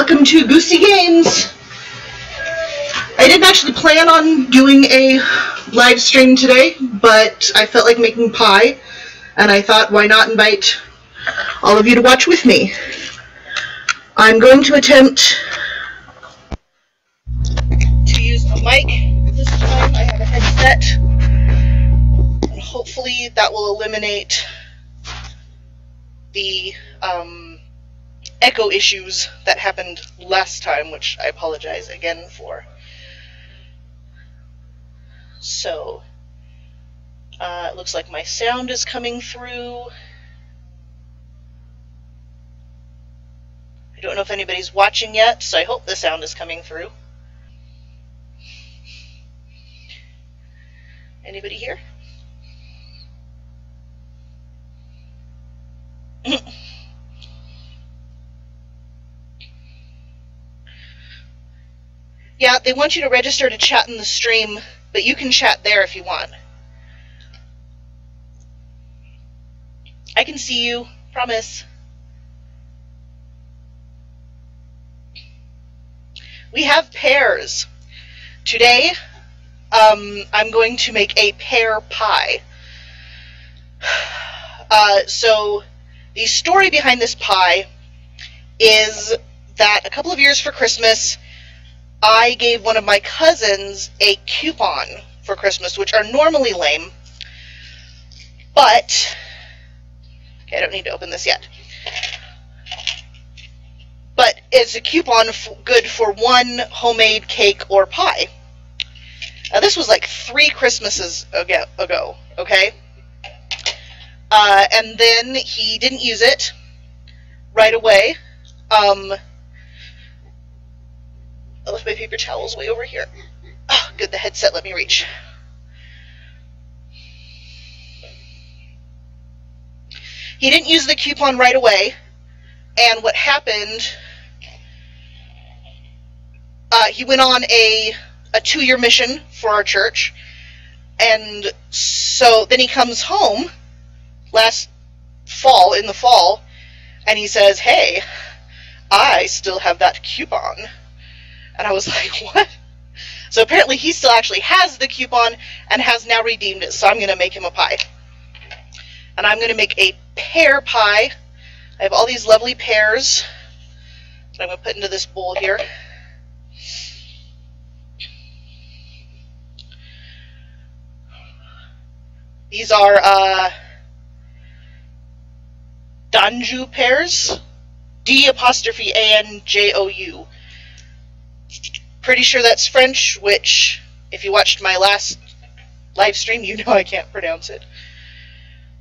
Welcome to Goosey Games. I didn't actually plan on doing a live stream today, but I felt like making pie, and I thought, why not invite all of you to watch with me. I'm going to attempt to use a mic this time. I have a headset, and hopefully that will eliminate the echo issues that happened last time, which I apologize again for. So, it looks like my sound is coming through. I don't know if anybody's watching yet, so I hope the sound is coming through. Anybody here? Yeah, they want you to register to chat in the stream, but you can chat there if you want. I can see you, promise. We have pears. Today, I'm going to make a pear pie. So, the story behind this pie is that a couple of years for Christmas, I gave one of my cousins a coupon for Christmas, which are normally lame, but, okay, I don't need to open this yet, but it's a coupon good for one homemade cake or pie. Now, this was like 3 Christmases ago, okay? And then he didn't use it right away. I left my paper towels way over here. Oh, good, the headset let me reach. He didn't use the coupon right away, and what happened, he went on a 2-year mission for our church, and so then he comes home last fall, in the fall, and he says, hey, I still have that coupon. And I was like, what? So apparently he still actually has the coupon and has now redeemed it, so I'm going to make him a pie. And I'm going to make a pear pie. I have all these lovely pears that I'm going to put into this bowl here. These are Danjou pears, D'_ANJOU. Pretty sure that's French, which, if you watched my last live stream, you know I can't pronounce it.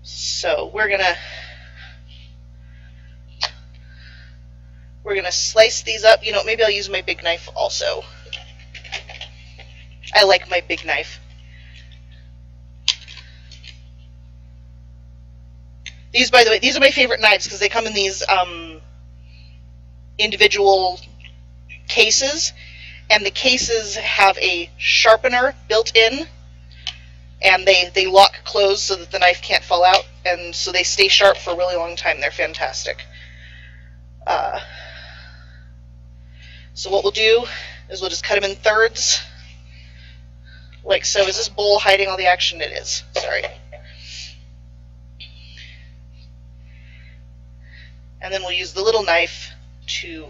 So we're gonna slice these up. You know, maybe I'll use my big knife also. I like my big knife. These, by the way, these are my favorite knives because they come in these individual cases. And the cases have a sharpener built in, and they lock closed so that the knife can't fall out, and so they stay sharp for a really long time. They're fantastic. So what we'll do is we'll just cut them in thirds, like so. Is this bowl hiding all the action? It is. Sorry. And then we'll use the little knife to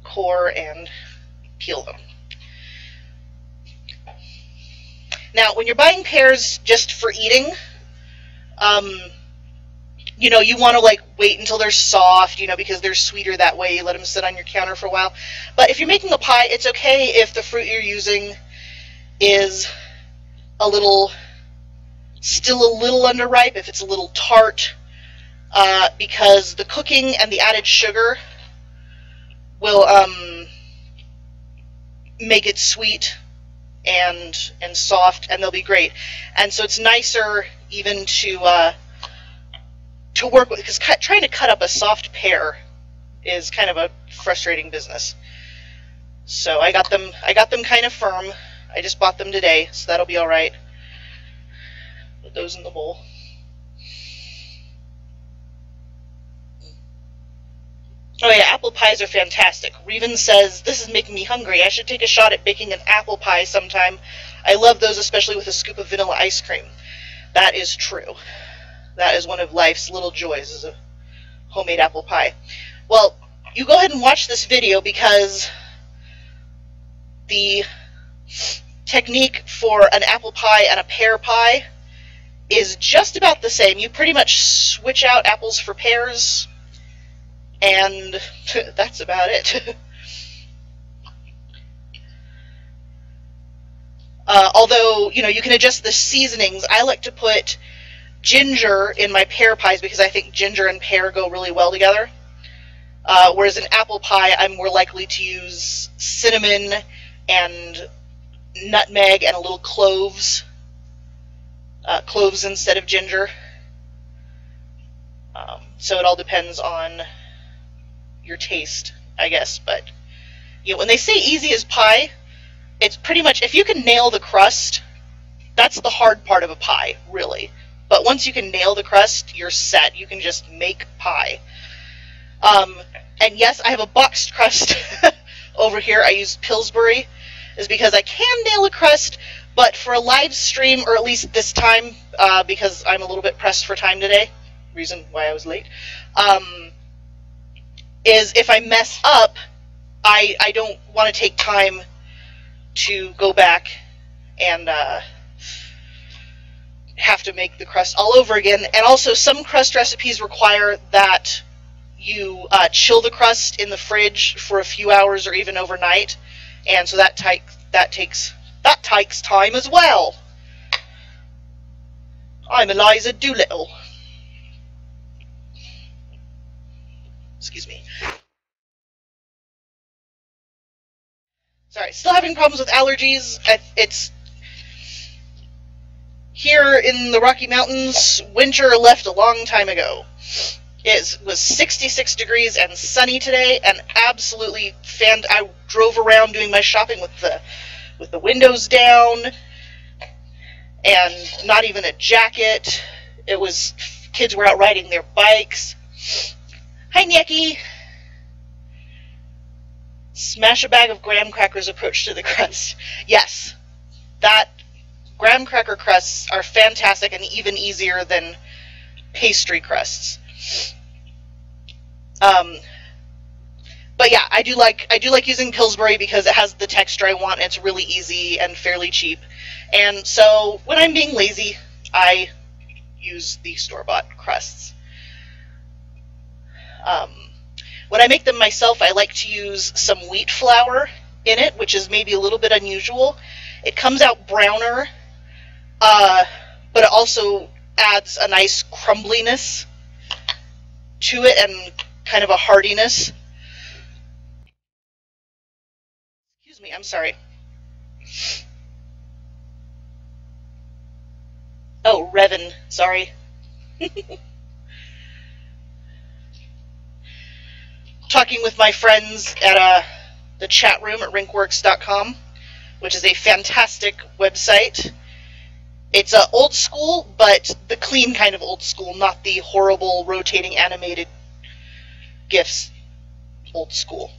core and peel them. Now, when you're buying pears just for eating, you know, you want to like wait until they're soft, you know, because they're sweeter that way. You let them sit on your counter for a while. But if you're making a pie, it's okay if the fruit you're using is still a little underripe, if it's a little tart, because the cooking and the added sugar will make it sweet and soft, and they'll be great. And so it's nicer even to work with, because trying to cut up a soft pear is kind of a frustrating business. So I got them kind of firm. I just bought them today, so that'll be all right. Put those in the bowl. Oh yeah, apple pies are fantastic. Reven says, this is making me hungry. I should take a shot at baking an apple pie sometime. I love those, especially with a scoop of vanilla ice cream. That is true. That is one of life's little joys, is a homemade apple pie. Well, you go ahead and watch this video, because the technique for an apple pie and a pear pie is just about the same. You pretty much switch out apples for pears, and that's about it. Although, you know, you can adjust the seasonings. I like to put ginger in my pear pies because I think ginger and pear go really well together. Whereas in apple pie, I'm more likely to use cinnamon and nutmeg and a little cloves. Cloves instead of ginger. So it all depends on your taste, I guess. But you know, when they say easy as pie, it's pretty much, if you can nail the crust, that's the hard part of a pie, really. But once you can nail the crust, you're set. You can just make pie. And yes, I have a boxed crust over here. I use Pillsbury, is because I can nail a crust, but for a live stream, or at least this time, because I'm a little bit pressed for time today, reason why I was late, is if I mess up, I don't want to take time to go back and have to make the crust all over again. And also, some crust recipes require that you chill the crust in the fridge for a few hours or even overnight, and so that takes time as well. I'm Eliza Doolittle. Excuse me. Sorry, still having problems with allergies. It's here in the Rocky Mountains. Winter left a long time ago. It was 66 degrees and sunny today, and absolutely I drove around doing my shopping with the windows down and not even a jacket. It was, kids were out riding their bikes. Hi, Nicky. Smash a bag of graham crackers approach to the crust. Yes, that graham cracker crusts are fantastic and even easier than pastry crusts. But yeah, I do like using Pillsbury because it has the texture I want, and it's really easy and fairly cheap. And so when I'm being lazy, I use the store-bought crusts. When I make them myself, I like to use some wheat flour in it, which is maybe a little bit unusual. It comes out browner, but it also adds a nice crumbliness to it and kind of a hardiness. Excuse me, I'm sorry. Oh, Revan, sorry. Talking with my friends at the chat room at rinkworks.com, which is a fantastic website. It's old school, but the clean kind of old school, not the horrible rotating animated GIFs old school.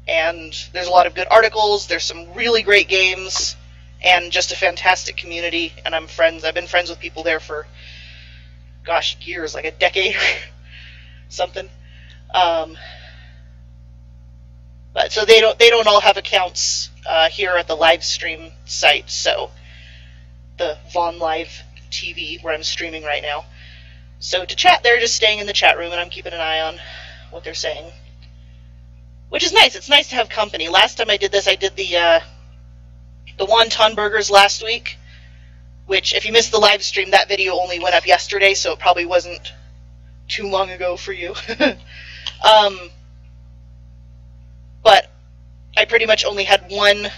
And there's a lot of good articles, there's some really great games, and just a fantastic community, and I've been friends with people there for, gosh, years, like a decade or something. But so they don't all have accounts here at the live stream site, so the Vaughn Live TV where I'm streaming right now. So to chat, they're just staying in the chat room, and I'm keeping an eye on what they're saying, which is nice. It's nice to have company. Last time I did this, I did the wonton burgers last week, which, if you missed the live stream, that video only went up yesterday, so it probably wasn't too long ago for you. But I pretty much only had one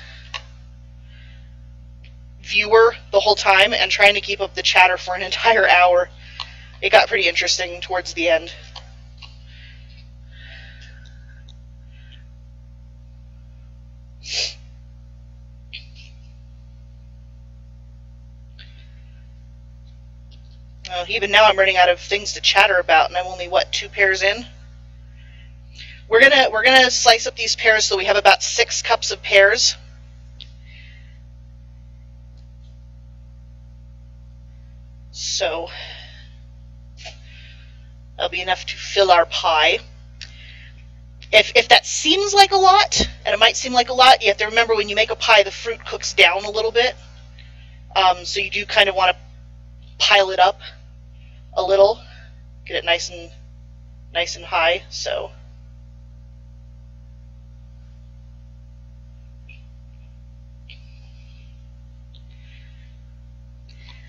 viewer the whole time, and trying to keep up the chatter for an entire hour, it got pretty interesting towards the end. Even now I'm running out of things to chatter about, and I'm only, what, 2 pairs in? We're gonna slice up these pears so we have about 6 cups of pears. So that'll be enough to fill our pie. If that seems like a lot, and it might seem like a lot, you have to remember when you make a pie, the fruit cooks down a little bit. So you do kind of want to pile it up a little, get it nice and high. So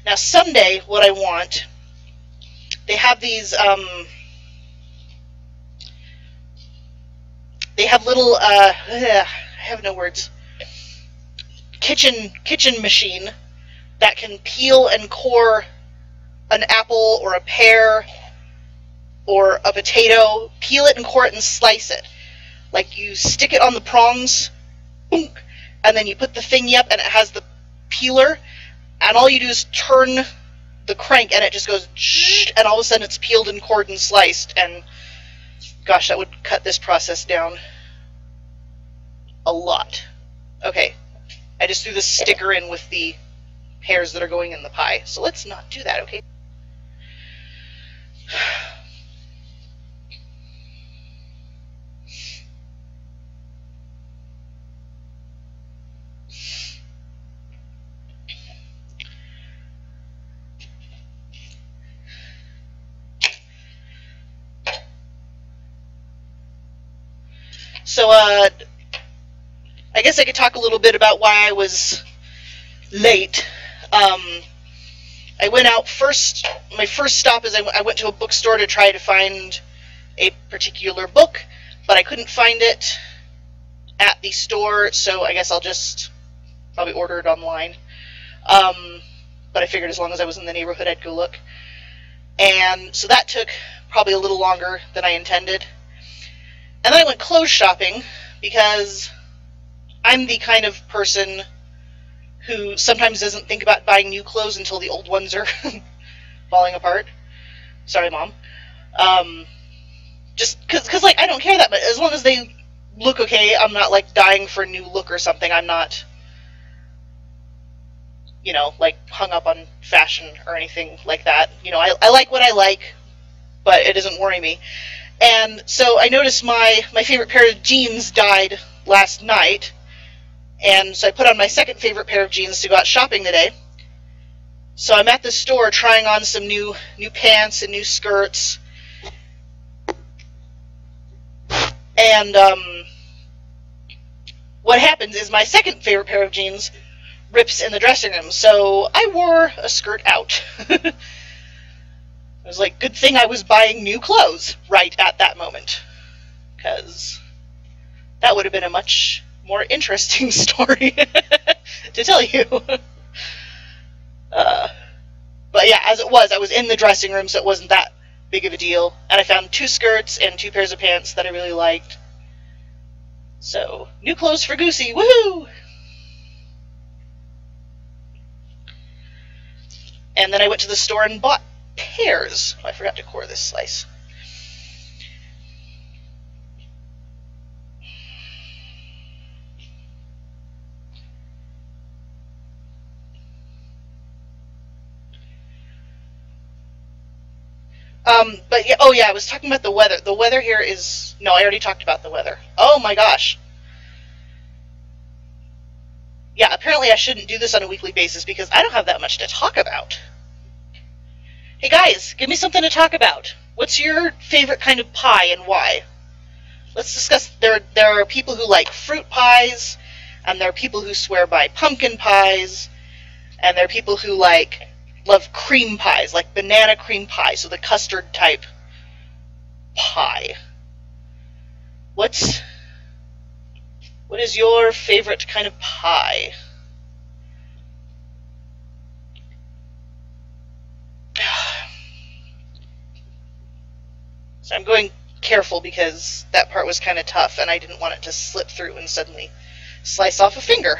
now someday, what I want, they have these. They have little, I have no words, kitchen machine that can peel and core an apple or a pear or a potato, peel it and core it and slice it. Like you stick it on the prongs, and then you put the thingy up and it has the peeler, and all you do is turn the crank and it just goes, and all of a sudden it's peeled and cored and sliced, and gosh, that would cut this process down a lot. Okay, I just threw the sticker in with the pears that are going in the pie, so let's not do that, okay? So, I guess I could talk a little bit about why I was late. I went out first, my first stop is I went to a bookstore to try to find a particular book, but I couldn't find it at the store, so I guess I'll just probably order it online. But I figured as long as I was in the neighborhood, I'd go look. And so that took probably a little longer than I intended. And then I went clothes shopping because I'm the kind of person who sometimes doesn't think about buying new clothes until the old ones are falling apart. Sorry, Mom. Just because, like, I don't care that much. As long as they look okay, I'm not, like, dying for a new look or something. I'm not, you know, like, hung up on fashion or anything like that. You know, I like what I like, but it doesn't worry me. And so I noticed my favorite pair of jeans died last night, and so I put on my second favorite pair of jeans to go out shopping today. So I'm at the store trying on some new pants and new skirts, and what happens is my second favorite pair of jeans rips in the dressing room, so I wore a skirt out. It was like, good thing I was buying new clothes right at that moment, because that would have been a much more interesting story to tell you. But yeah, as it was, I was in the dressing room, so it wasn't that big of a deal. And I found 2 skirts and 2 pairs of pants that I really liked. So, new clothes for Goosey, woohoo! And then I went to the store and bought pears. Oh, I forgot to core this slice. But yeah, oh yeah, I was talking about the weather. The weather here is, no, I already talked about the weather. Oh my gosh. Yeah, apparently I shouldn't do this on a weekly basis because I don't have that much to talk about. Hey guys, give me something to talk about. What's your favorite kind of pie and why? Let's discuss. There are people who like fruit pies, and there are people who swear by pumpkin pies, and there are people who love cream pies, like banana cream pie, so the custard type pie. What is your favorite kind of pie? So I'm going careful because that part was kind of tough and I didn't want it to slip through and suddenly slice off a finger.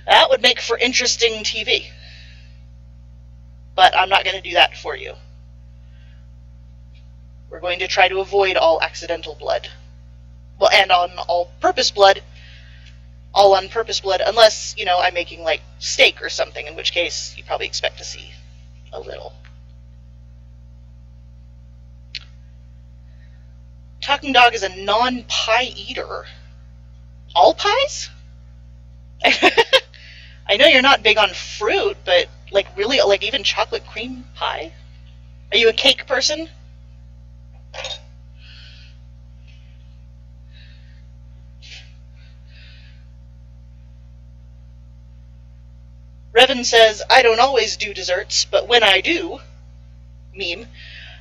That would make for interesting TV. But I'm not going to do that for you. We're going to try to avoid all accidental blood. and on all-purpose blood, all-on-purpose blood, unless, you know, I'm making, like, steak or something, in which case you probably expect to see a little. Talking Dog is a non-pie eater. All pies? I know you're not big on fruit, but, like, really, like, even chocolate cream pie? Are you a cake person? Revan says, I don't always do desserts, but when I do, meme,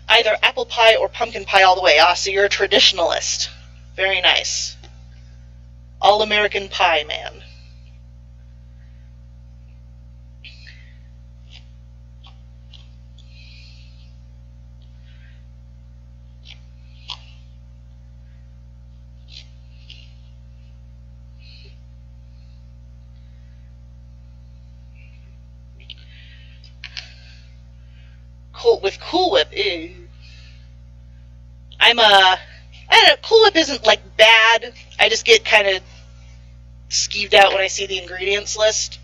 either apple pie or pumpkin pie all the way. Ah, so you're a traditionalist. Very nice. All-American pie man. With Cool Whip, ew. I don't know, Cool Whip isn't, like, bad. I just get kind of skeeved out when I see the ingredients list.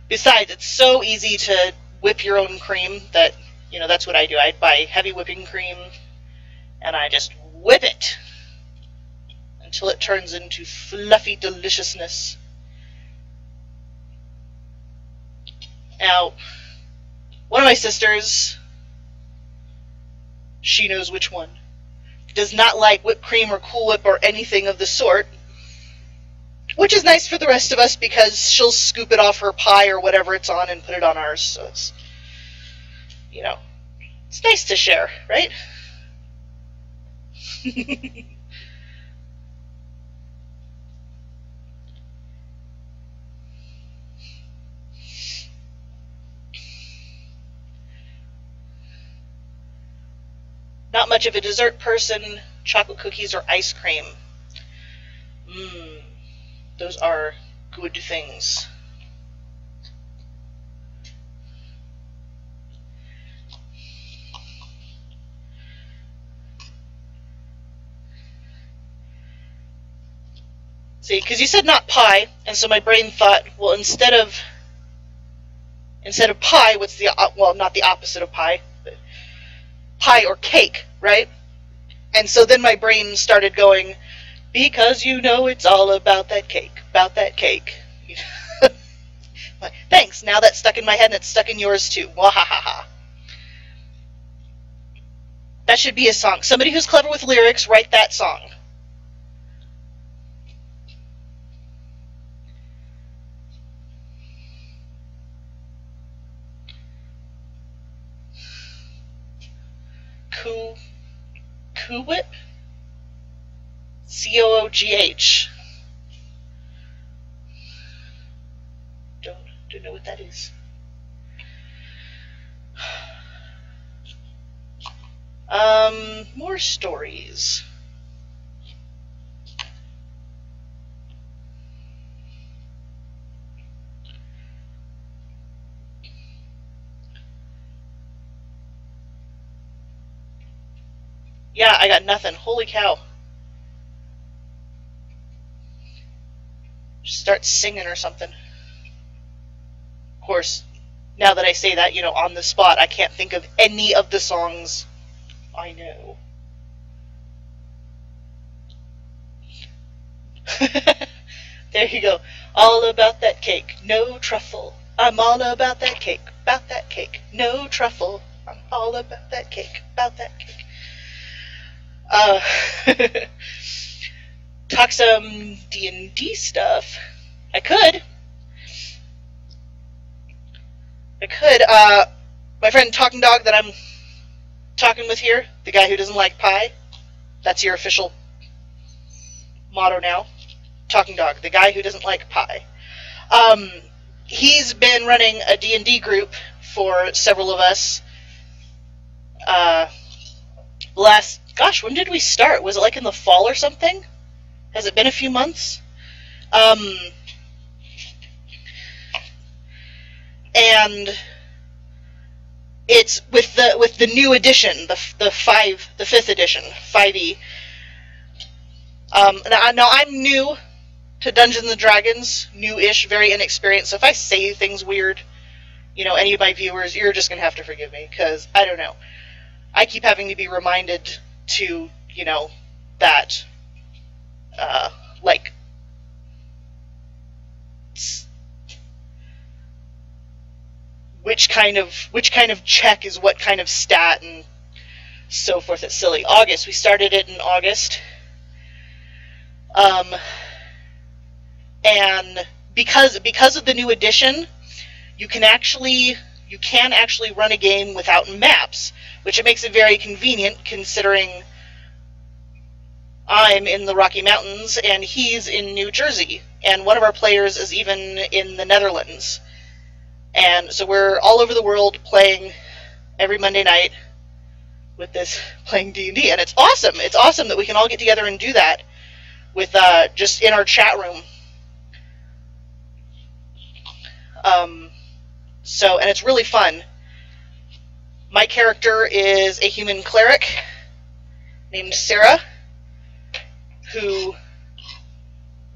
Besides, it's so easy to whip your own cream that, you know, that's what I do. I buy heavy whipping cream, and I just whip it until it turns into fluffy deliciousness. Now, one of my sisters, she knows which one, does not like whipped cream or Cool Whip or anything of the sort, which is nice for the rest of us because she'll scoop it off her pie or whatever it's on and put it on ours, so it's, you know, it's nice to share, right? Not much of a dessert person, chocolate cookies or ice cream. Those are good things. See, because you said not pie, and so my brain thought, well, instead of pie, what's the, well, not the opposite of pie, but pie or cake, right? And so then my brain started going, because you know it's all about that cake, about that cake. Thanks, now that's stuck in my head and it's stuck in yours too. Wahahaha. That should be a song. Somebody who's clever with lyrics, write that song. Cool Whip? C-O-O-G-H. Don't know what that is. More stories. Yeah, I got nothing. Holy cow. Just start singing or something. Of course, now that I say that, you know, on the spot, I can't think of any of the songs I know. There you go. All about that cake, no truffle. I'm all about that cake, no truffle. I'm all about that cake, about that cake. Talk some D&D stuff. I could. My friend Talking Dog that I'm talking with here, the guy who doesn't like pie, that's your official motto now. Talking Dog, the guy who doesn't like pie. He's been running a D&D group for several of us. Gosh, when did we start? Was it like in the fall or something? Has it been a few months? And It's with the new edition, the 5th edition, 5e. Now I'm new to Dungeons and Dragons, new-ish, very inexperienced. So if I say things weird, you know, any of my viewers, you're just gonna have to forgive me, because I don't know. I keep having to be reminded to, you know, that like which kind of check is what kind of stat and so forth. It's silly. August. We started it in August. And because of the new edition, you can actually run a game without maps, which it makes it very convenient considering I'm in the Rocky Mountains and he's in New Jersey, and one of our players is even in the Netherlands. And so we're all over the world playing every Monday night with this, playing D&D, and it's awesome. It's awesome that we can all get together and do that with just in our chat room. And it's really fun. My character is a human cleric named Sarah, who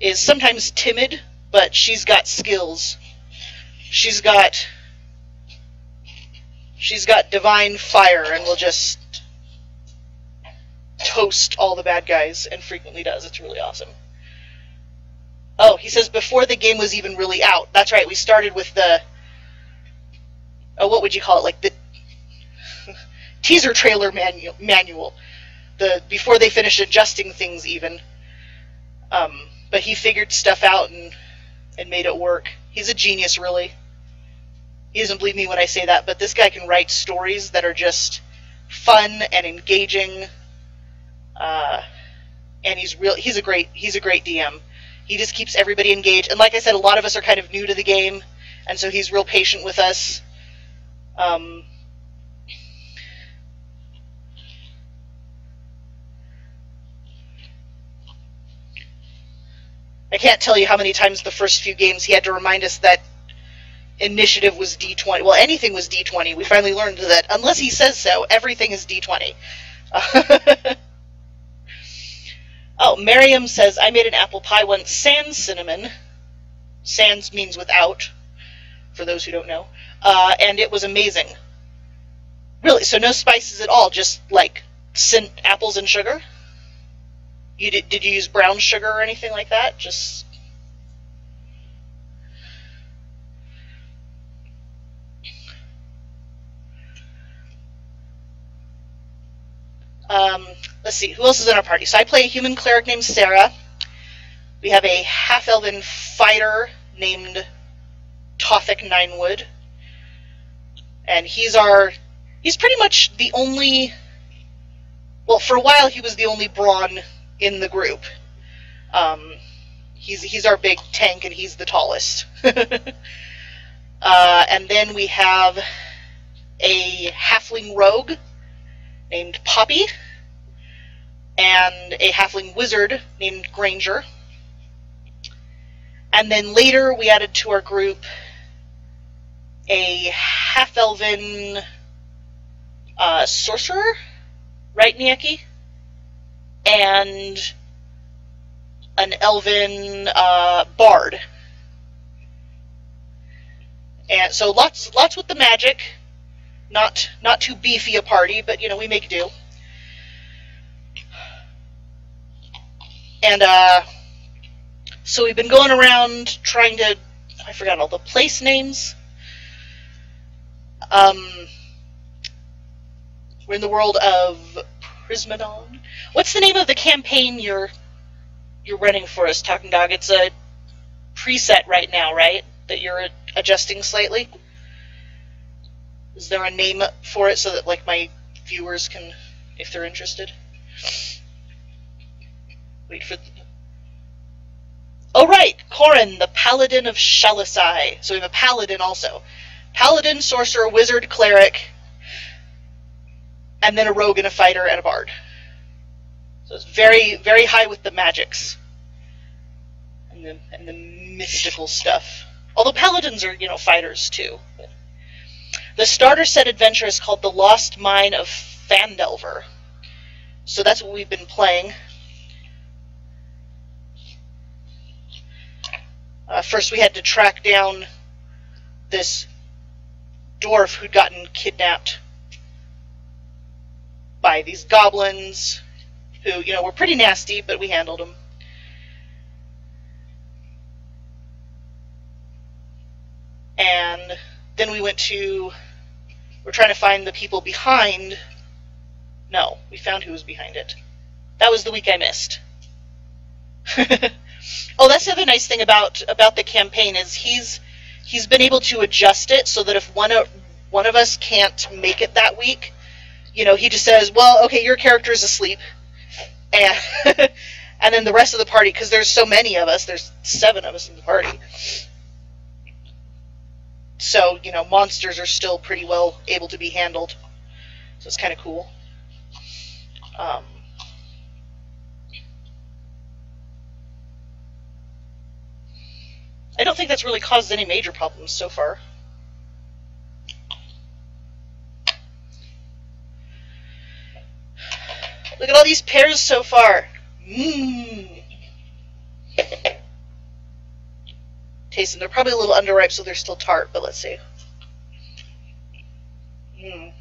is sometimes timid, but she's got skills. She's got divine fire and will just toast all the bad guys, and frequently does. It's really awesome. Oh, he says before the game was even really out. That's right, we started with the, oh, what would you call it, like the teaser trailer manual. Before they finished adjusting things even. But he figured stuff out and made it work. He's a genius, really. He doesn't believe me when I say that, but this guy can write stories that are just fun and engaging. And he's a great DM. He just keeps everybody engaged. And like I said, a lot of us are kind of new to the game, and so he's real patient with us. I can't tell you how many times the first few games he had to remind us that initiative was D20. Well, anything was D20. We finally learned that unless he says so, everything is D20. Oh, Miriam says, I made an apple pie once, sans cinnamon. Sans means without, for those who don't know. And it was amazing. Really, so no spices at all, just like apples and sugar? Did you use brown sugar or anything like that? Just... let's see, who else is in our party? So I play a human cleric named Sarah. We have a half-elven fighter named Tothic Ninewood. And he's pretty much the only... Well, for a while he was the only brawn in the group. He's our big tank, and he's the tallest. And then we have a halfling rogue named Poppy, and a halfling wizard named Granger. And then later we added to our group a half-elven sorcerer, right, Nieki? And an elven bard. And so lots with the magic. Not too beefy a party, but you know, we make do. And so we've been going around trying to, I forgot all the place names. We're in the world of Prismadon. What's the name of the campaign you're running for us, Talking Dog? It's a preset right now, right? That you're adjusting slightly? Is there a name for it so that, like, my viewers can, if they're interested? Wait for... Oh, right! Corin, the Paladin of Shalasai. So we have a Paladin also. Paladin, Sorcerer, Wizard, Cleric, and then a Rogue and a Fighter and a Bard. So it's very, very high with the magics. And the mystical stuff. Although Paladins are, you know, fighters too. But. The starter set adventure is called The Lost Mine of Phandelver. So that's what we've been playing. First we had to track down this dwarf who'd gotten kidnapped by these goblins who, you know, were pretty nasty, but we handled them. And then we're trying to find the people behind. No, we found who was behind it. That was the week I missed. Oh, that's the other nice thing about the campaign is he's been able to adjust it so that if one of us can't make it that week, you know, he just says, well, okay, your character is asleep, and and then the rest of the party, because there's so many of us, there's 7 of us in the party, so, you know, monsters are still pretty well able to be handled, so it's kind of cool. I don't think that's really caused any major problems so far. Look at all these pears so far. Mmm. Taste them. They're probably a little underripe, so they're still tart, but let's see. Mmm.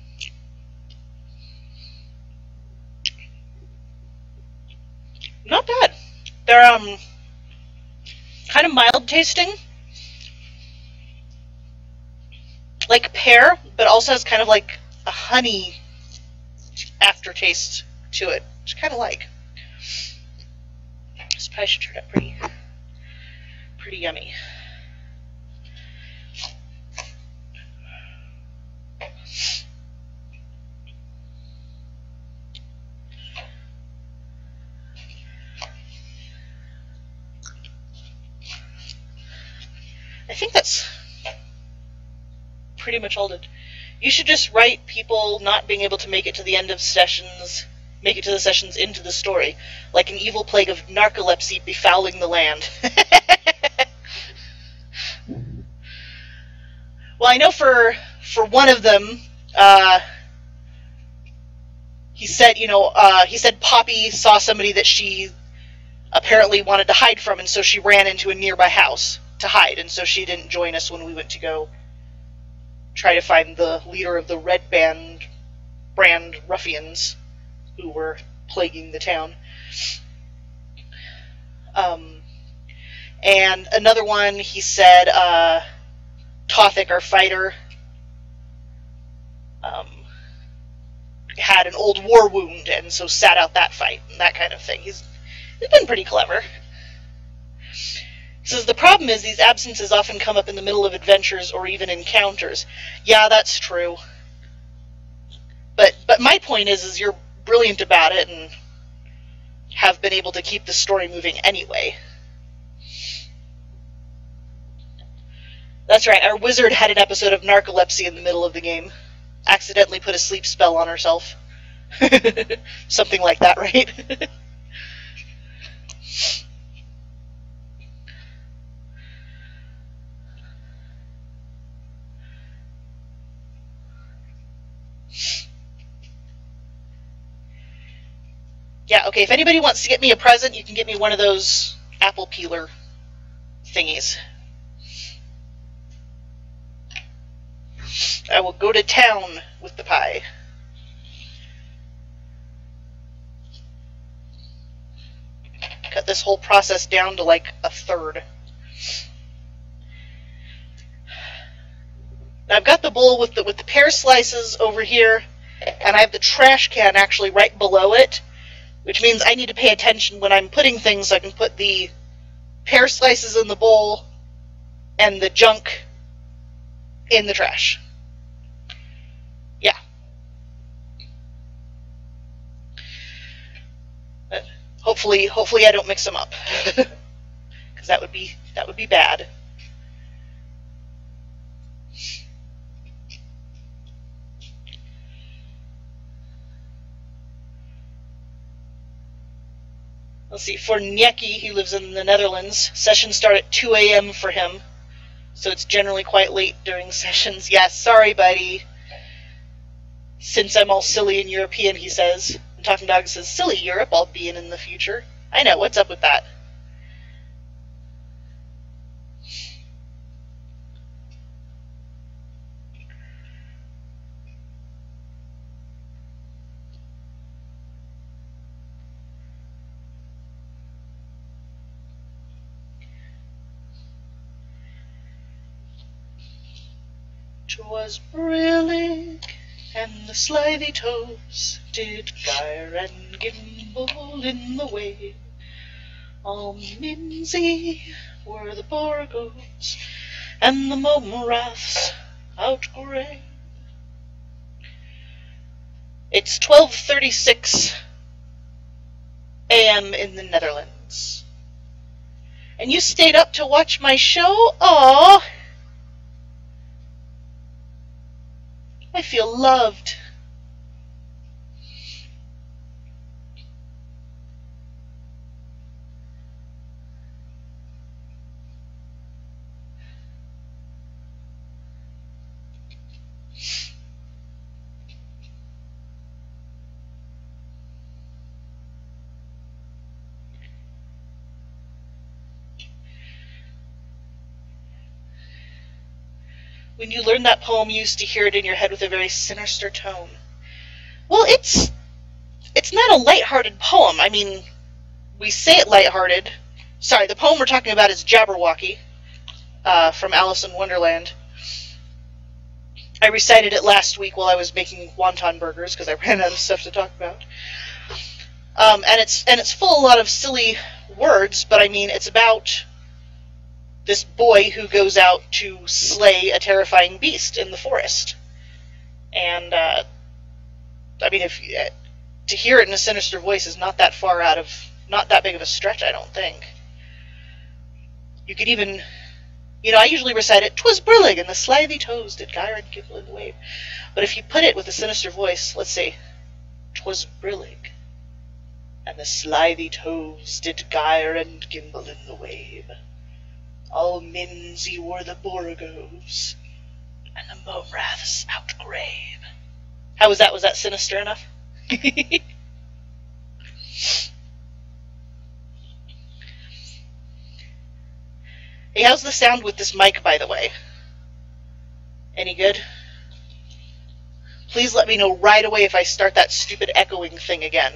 Not bad. They're, kind of mild tasting, like pear, but also has kind of like a honey aftertaste to it, which I kind of like. This pie should turn out pretty yummy. I think that's pretty much all that. You should just write people not being able to make it to the end of sessions, make it to the sessions into the story, like an evil plague of narcolepsy befouling the land. Well, I know for one of them, he said, you know, he said Poppy saw somebody that she apparently wanted to hide from, and so she ran into a nearby house to hide, and so she didn't join us when we went to go try to find the leader of the Red Brand ruffians who were plaguing the town. And another one, he said, Tothic, our fighter, had an old war wound, and so sat out that fight, and that kind of thing. He's been pretty clever. He says, the problem is these absences often come up in the middle of adventures or even encounters. Yeah, that's true. But my point is you're brilliant about it and have been able to keep the story moving anyway. That's right, our wizard had an episode of narcolepsy in the middle of the game. Accidentally put a sleep spell on herself. Something like that, right? Yeah, okay, if anybody wants to get me a present, you can get me one of those apple peeler thingies. I will go to town with the pie. Cut this whole process down to like a third. Now I've got the bowl with the pear slices over here, and I have the trash can actually right below it, which means I need to pay attention when I'm putting things so I can put the pear slices in the bowl and the junk in the trash. Yeah. But hopefully I don't mix them up, because that would be bad. Let's see, for Nyeki, he lives in the Netherlands, sessions start at 2 a.m. for him. so it's generally quite late during sessions. Yes, sorry, buddy. Since I'm all silly and European, he says. And Talking Dog says, silly Europe, I'll be in the future. I know, what's up with that? "'Twas brillig, and the slithy toes did gyre and gimble in the wave. All mimsy were the borgoes, and the mome-raths outgrave." It's 12:36 a.m. in the Netherlands. And you stayed up to watch my show? Aww! I feel loved. When you learned that poem, you used to hear it in your head with a very sinister tone. Well, it's not a lighthearted poem. I mean, we say it lighthearted. Sorry, the poem we're talking about is Jabberwocky from Alice in Wonderland. I recited it last week while I was making wonton burgers because I ran out of stuff to talk about. And it's full of a lot of silly words, but I mean, it's about this boy who goes out to slay a terrifying beast in the forest. And, I mean, to hear it in a sinister voice is not that big of a stretch, I don't think. You could even, I usually recite it, "'Twas brillig, and the slithy toes did gyre and gimble in the wave." But if you put it with a sinister voice, let's say, "'Twas brillig, and the slithy toes did gyre and gimble in the wave. All mimsy were the borgoes, and the mome-raths outgrave." How was that? Was that sinister enough? Hey, how's the sound with this mic, by the way? Any good? Please let me know right away if I start that stupid echoing thing again,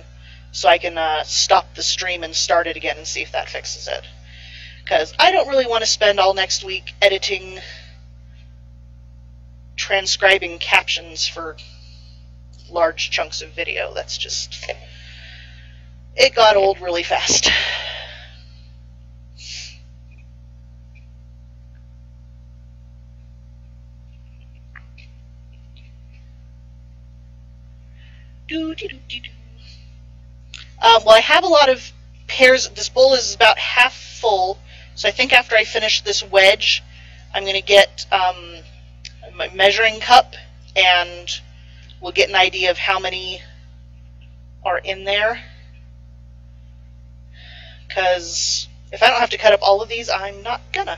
so I can stop the stream and start it again and see if that fixes it. Because I don't really want to spend all next week editing, transcribing captions for large chunks of video. That's just... it got old really fast. Well, I have a lot of pears. This bowl is about half full, so I think after I finish this wedge, I'm going to get my measuring cup, and we'll get an idea of how many are in there. Because if I don't have to cut up all of these, I'm not gonna.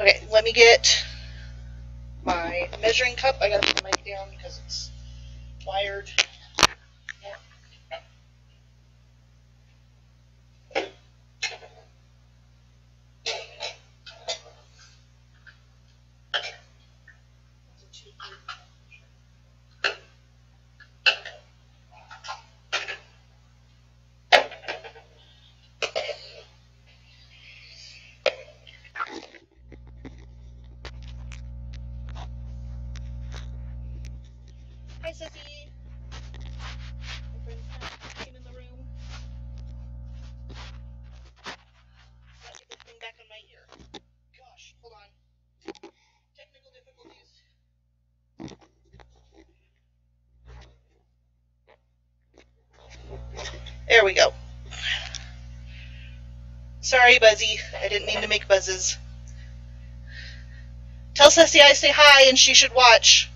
Okay, let me get my measuring cup. I gotta put the mic down because it's wired. Hi, Sissy. My friend came in the room. Got you putting back on my ear. Gosh, hold on. Technical difficulties. There we go. Sorry, Buzzy. I didn't mean to make buzzes. Tell Ceci I say hi and she should watch.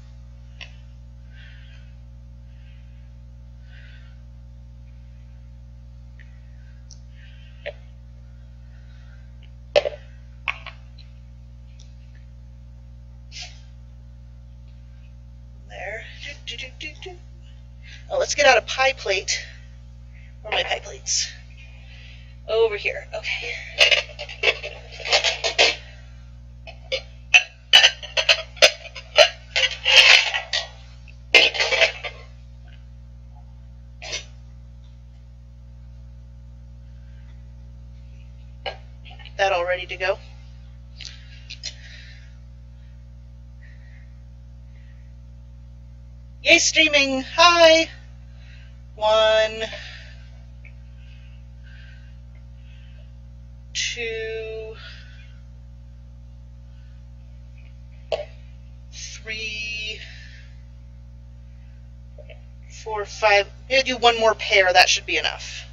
Oh, let's get out a pie plate. Where are my pie plates? Over here. Okay. That all ready to go. Yay, streaming! Hi! 1, 2, 3, 4, 5. Maybe do one more pair. That should be enough.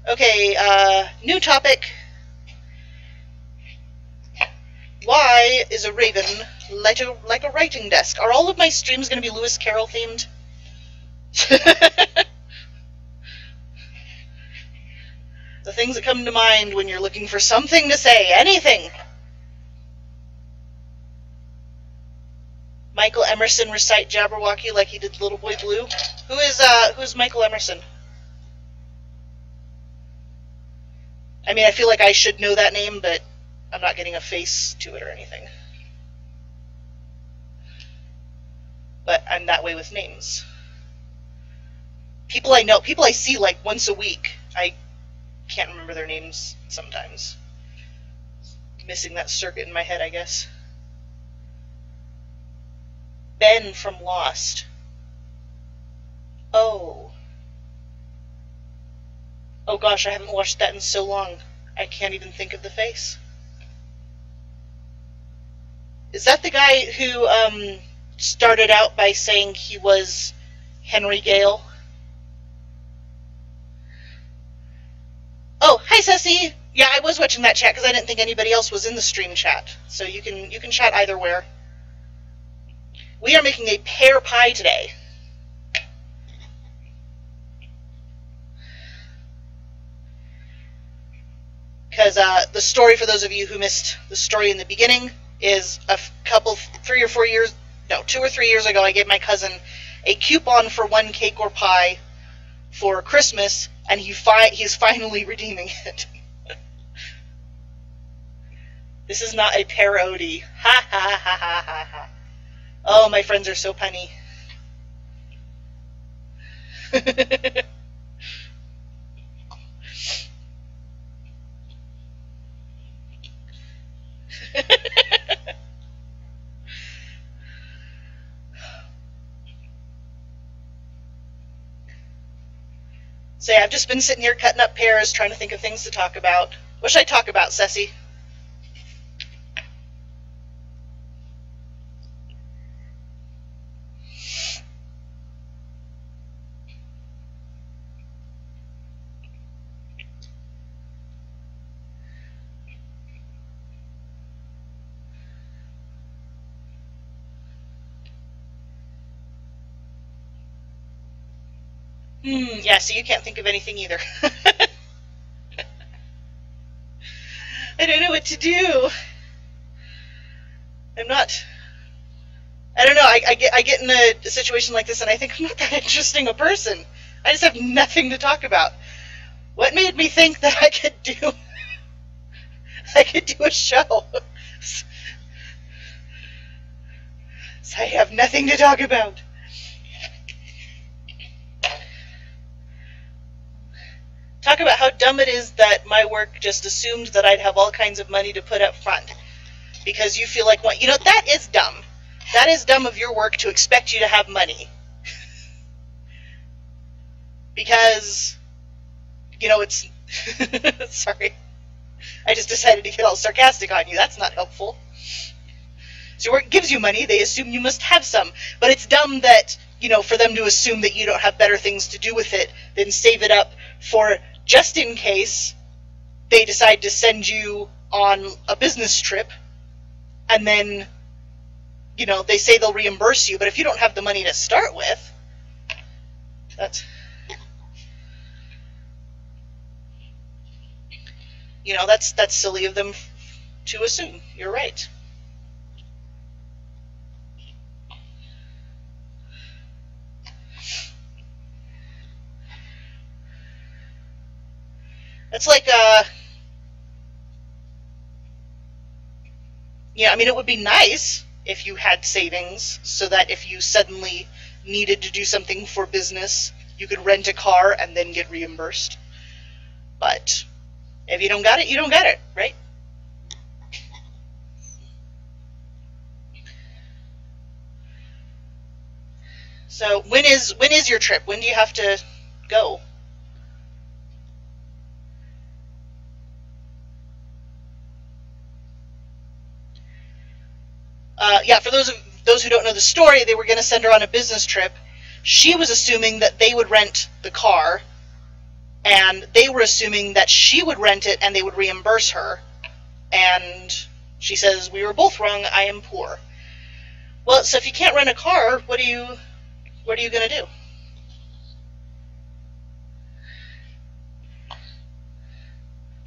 Okay, new topic. Why is a raven like a writing desk? Are all of my streams going to be Lewis Carroll themed? The things that come to mind when you're looking for something to say. Anything. Michael Emerson recite Jabberwocky like he did Little Boy Blue. Who's Michael Emerson? I mean, I feel like I should know that name, but I'm not getting a face to it or anything. But I'm that way with names. People I know, people I see like once a week, I can't remember their names sometimes. Missing that circuit in my head, I guess. Ben from Lost. Oh. Oh gosh, I haven't watched that in so long. I can't even think of the face. Is that the guy who started out by saying he was Henry Gale? Oh, hi Ceci! Yeah, I was watching that chat because I didn't think anybody else was in the stream chat. So you can chat either where. We are making a pear pie today. Because the story, for those of you who missed the story in the beginning, is a couple, 2 or 3 years ago, I gave my cousin a coupon for 1 cake or pie for Christmas, and he's finally redeeming it. This is not a parody. Ha ha ha ha ha ha. Oh, my friends are so punny. So yeah, I've just been sitting here cutting up pears, trying to think of things to talk about. What should I talk about, Ceci? Yeah, so you can't think of anything either. I don't know what to do. I don't know, I get in a situation like this and I think I'm not that interesting a person. I just have nothing to talk about. What made me think that I could do a show? So I have nothing to talk about. Talk about how dumb it is that my work just assumed that I'd have all kinds of money to put up front. Because you feel like, well, you know, that is dumb. That is dumb of your work to expect you to have money. Because, you know, it's... Sorry. I just decided to get all sarcastic on you. That's not helpful. So your work gives you money, they assume you must have some. But it's dumb that, you know, for them to assume that you don't have better things to do with it than save it up for... just in case they decide to send you on a business trip, and then, you know, they say they'll reimburse you, but if you don't have the money to start with, that's, you know, that's silly of them to assume. You're right. It's like, yeah, I mean, it would be nice if you had savings so that if you suddenly needed to do something for business, you could rent a car and then get reimbursed. But if you don't got it, you don't got it, right? So when is your trip? When do you have to go? Yeah, for those who don't know the story, they were going to send her on a business trip. She was assuming that they would rent the car, and they were assuming that she would rent it and they would reimburse her. And she says, "We were both wrong. I am poor." Well, so if you can't rent a car, what are you going to do?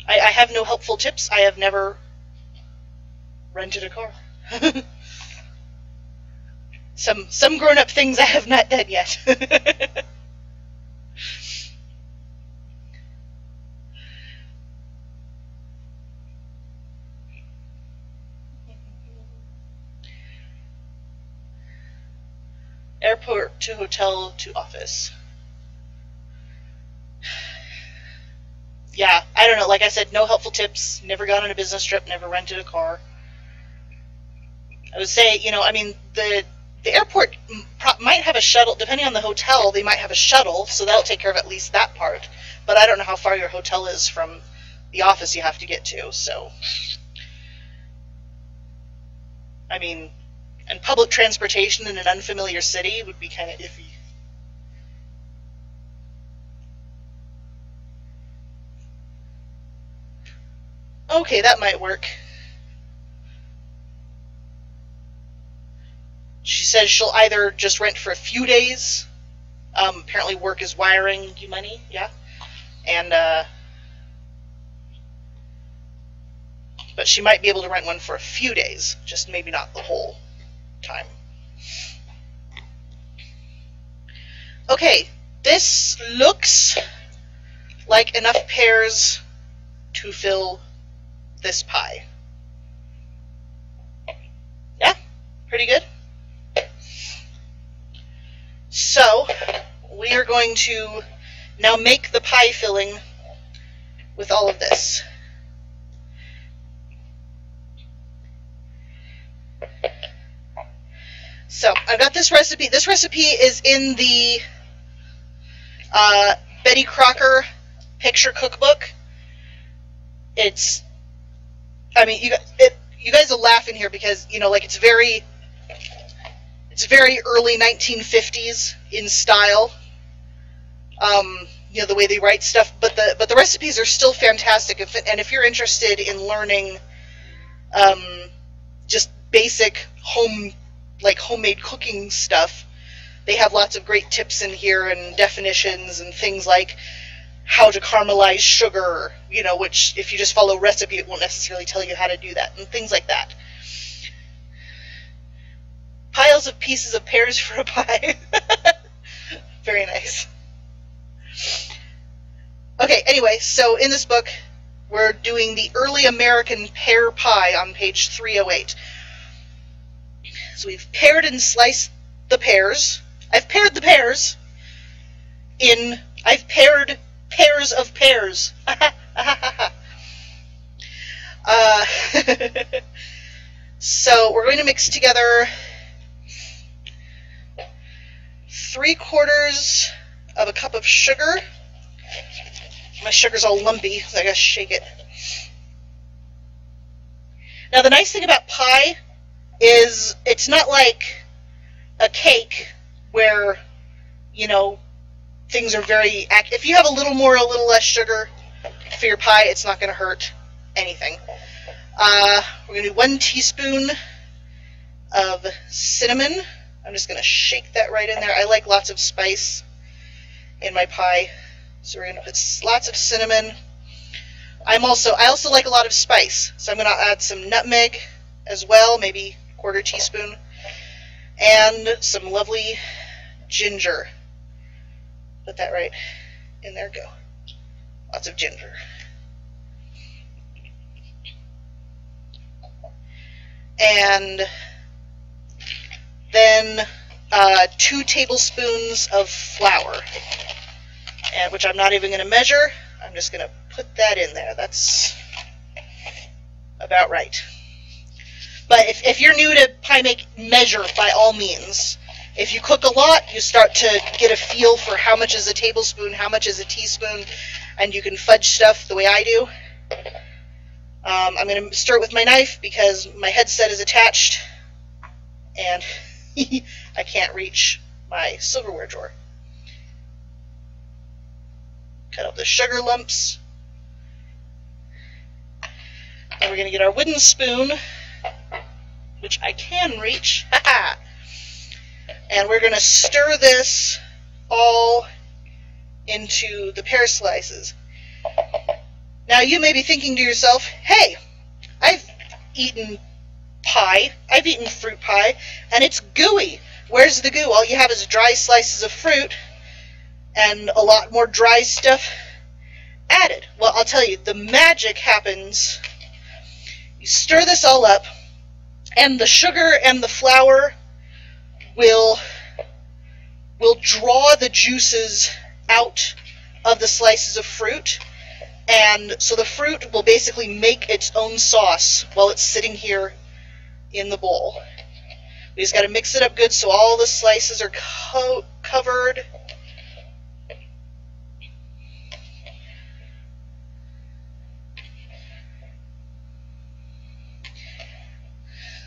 I have no helpful tips. I have never rented a car. Some grown-up things I have not done yet. Airport to hotel to office. Yeah, I don't know. Like I said, no helpful tips. Never gone on a business trip. Never rented a car. I would say, you know, I mean, the airport might have a shuttle. Depending on the hotel, they might have a shuttle, so that'll take care of at least that part. But I don't know how far your hotel is from the office you have to get to, so. I mean, and public transportation in an unfamiliar city would be kind of iffy. Okay, that might work. She says she'll either just rent for a few days. Apparently work is wiring you money, yeah. And, but she might be able to rent one for a few days, just maybe not the whole time. Okay, this looks like enough pears to fill this pie. Yeah, pretty good. So, we are going to now make the pie filling with all of this. So, I've got this recipe. This recipe is in the Betty Crocker picture cookbook. It's, I mean, you guys will laugh in here because, you know, like it's very early 1950s in style. You know, the way they write stuff, but the recipes are still fantastic. And if you're interested in learning just basic homemade cooking stuff, they have lots of great tips in here and definitions and things like how to caramelize sugar, you know, which if you just follow recipe, it won't necessarily tell you how to do that, and things like that. Piles of pieces of pears for a pie. Very nice. Okay, anyway, so in this book, we're doing the early American pear pie on page 308. So we've pared and sliced the pears. I've pared the pears in, I've paired pairs of pears. So we're going to mix together 3/4 of a cup of sugar. My sugar's all lumpy, so I gotta shake it. Now the nice thing about pie is it's not like a cake where, you know, things are very, if you have a little more, a little less sugar, for your pie. It's not going to hurt anything. We're going to do 1 teaspoon of cinnamon. I'm just going to shake that right in there. I like lots of spice in my pie, so we're going to put lots of cinnamon. I also like a lot of spice, so I'm going to add some nutmeg as well, maybe 1/4 teaspoon, and some lovely ginger. Put that right in there. Go. Lots of ginger. And then 2 tablespoons of flour, and which I'm not even going to measure. I'm just going to put that in there. That's about right. But if you're new to pie make, measure by all means. If you cook a lot, you start to get a feel for how much is a tablespoon, how much is a teaspoon, and you can fudge stuff the way I do. I'm going to stir it with my knife because my headset is attached and I can't reach my silverware drawer. Cut out the sugar lumps. And we're going to get our wooden spoon, which I can reach. And we're going to stir this all into the pear slices. Now you may be thinking to yourself, hey, I've eaten pie, I've eaten fruit pie, and it's gooey. Where's the goo? All you have is dry slices of fruit and a lot more dry stuff added. Well, I'll tell you, the magic happens. You stir this all up, and the sugar and the flour will draw the juices out of the slices of fruit, and so the fruit will basically make its own sauce while it's sitting here in the bowl. We just got to mix it up good so all the slices are covered.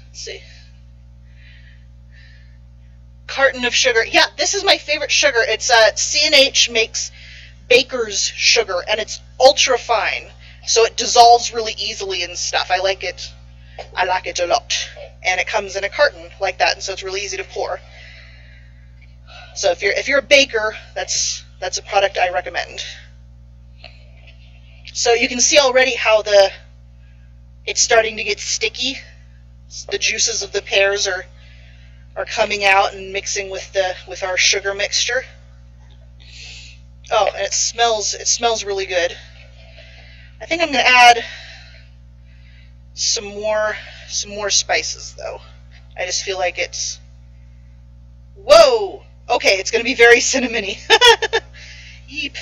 Let's see. Carton of sugar. Yeah, this is my favorite sugar. It's C&H makes baker's sugar, and it's ultra fine, so it dissolves really easily and stuff. I like it a lot, and it comes in a carton like that, and so it's really easy to pour. So if you're a baker, that's a product I recommend. So you can see already how it's starting to get sticky. The juices of the pears are coming out and mixing with our sugar mixture. Oh, and it smells really good. I think I'm going to add some more spices though. I just feel like it's, whoa, okay, it's going to be very cinnamony. Yeep.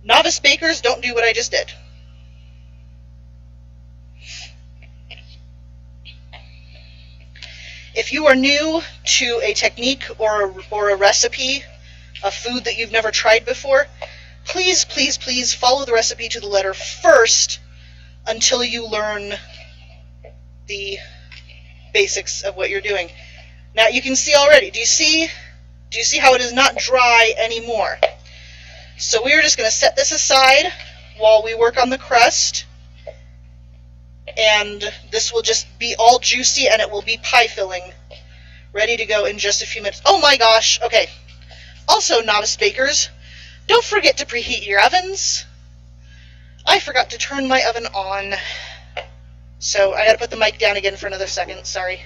Novice bakers, don't do what I just did. If you are new to a technique or a recipe, a food that you've never tried before, please, please, please follow the recipe to the letter first until you learn the basics of what you're doing. Now you can see already, do you see how it is not dry anymore? So we're just going to set this aside while we work on the crust, and this will just be all juicy and it will be pie filling, ready to go in just a few minutes. Oh my gosh, okay. Also, novice bakers, don't forget to preheat your ovens. I forgot to turn my oven on, so I gotta put the mic down again for another second, sorry.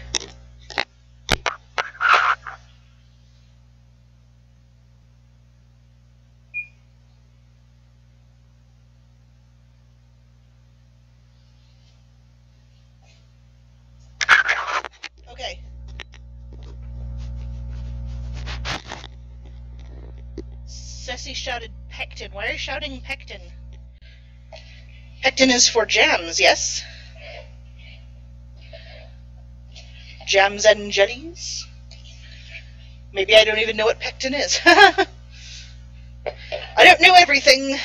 Okay. Ceci shouted pectin. Why are you shouting pectin? Pectin is for jams, yes? Jams and jellies? Maybe I don't even know what pectin is. I don't know everything.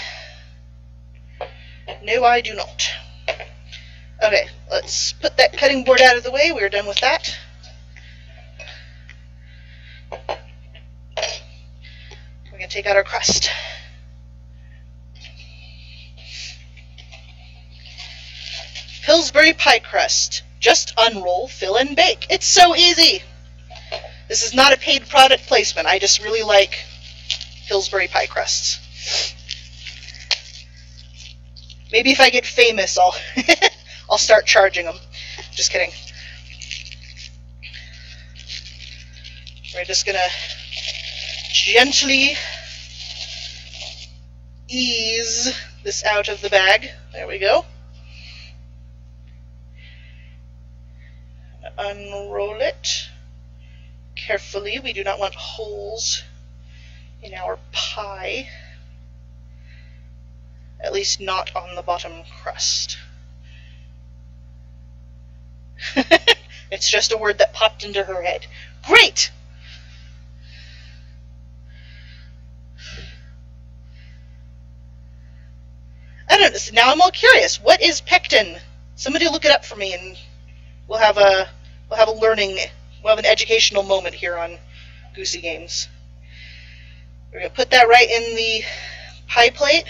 No, I do not. Okay, let's put that cutting board out of the way. We're done with that. going to take out our crust. Pillsbury pie crust. Just unroll, fill, and bake. It's so easy. This is not a paid product placement. I just really like Pillsbury pie crusts. Maybe if I get famous, I'll start charging them. Just kidding. We're just gonna gently ease this out of the bag. There we go. Unroll it carefully. We do not want holes in our pie. At least not on the bottom crust. It's just a word that popped into her head. Great! I don't know. Now I'm all curious. What is pectin? Somebody look it up for me, and we'll have a learning, we'll have an educational moment here on Goosey Games. We're gonna put that right in the pie plate.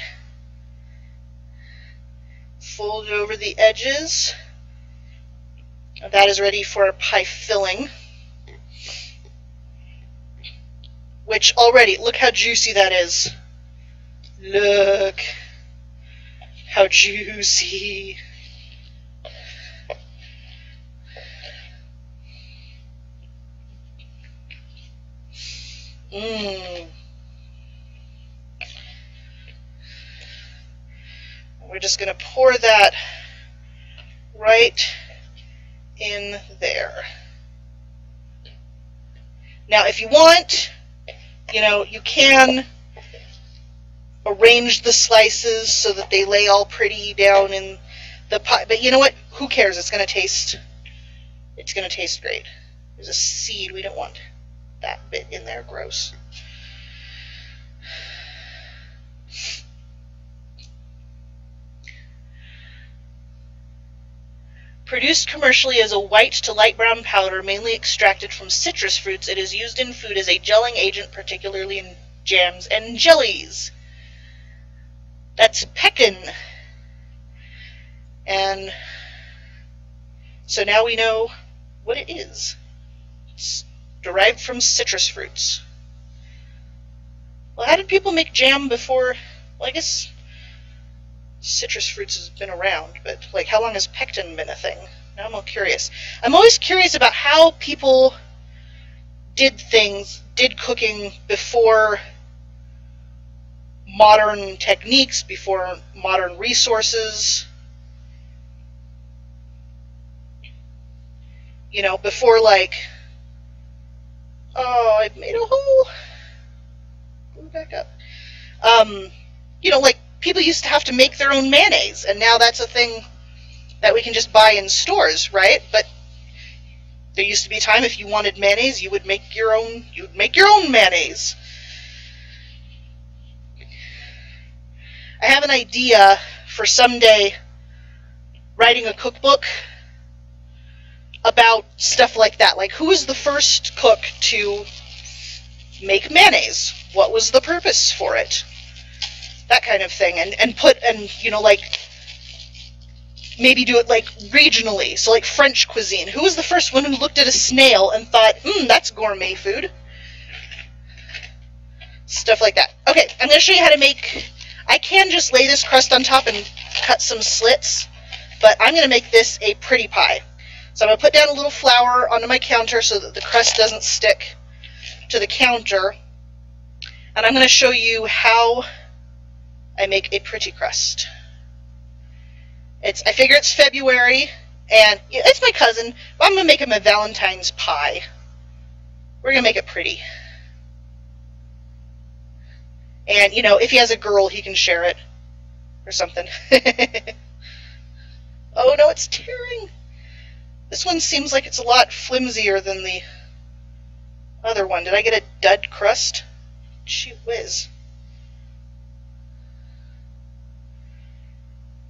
Fold it over the edges. That is ready for pie filling. Which already, look how juicy that is. Look how juicy. We're just going to pour that right in there. Now, if you want, you can arrange the slices so that they lay all pretty down in the pie. But you know what? Who cares? It's going to taste great. There's a seed. We don't want that bit in there. Gross. Produced commercially as a white to light brown powder, mainly extracted from citrus fruits, it is used in food as a gelling agent, particularly in jams and jellies. That's pectin. And so now we know what it is. It's derived from citrus fruits. Well, how did people make jam before? Well, I guess citrus fruits has been around, but like, how long has pectin been a thing? Now I'm all curious. I'm always curious about how people did cooking before modern techniques, before modern resources. Before like, oh, I made a hole. Go back up. Like, people used to have to make their own mayonnaise, and now that's a thing that we can just buy in stores, right? But there used to be a time if you wanted mayonnaise, you would make your own mayonnaise. I have an idea for someday writing a cookbook about stuff like that. Like, who was the first cook to make mayonnaise? What was the purpose for it? That kind of thing, and like, maybe do it like regionally, so like French cuisine. Who was the first one who looked at a snail and thought, that's gourmet food? Stuff like that. Okay, I'm going to show you how to make, I can just lay this crust on top and cut some slits, but I'm going to make this a pretty pie. So I'm going to put down a little flour onto my counter so that the crust doesn't stick to the counter, and I'm going to show you how I make a pretty crust. I figure it's February, and it's my cousin, but I'm going to make him a Valentine's pie. We're going to make it pretty. And, if he has a girl, he can share it or something. Oh, no, it's tearing. This one seems like it's a lot flimsier than the other one. Did I get a dud crust? Gee whiz.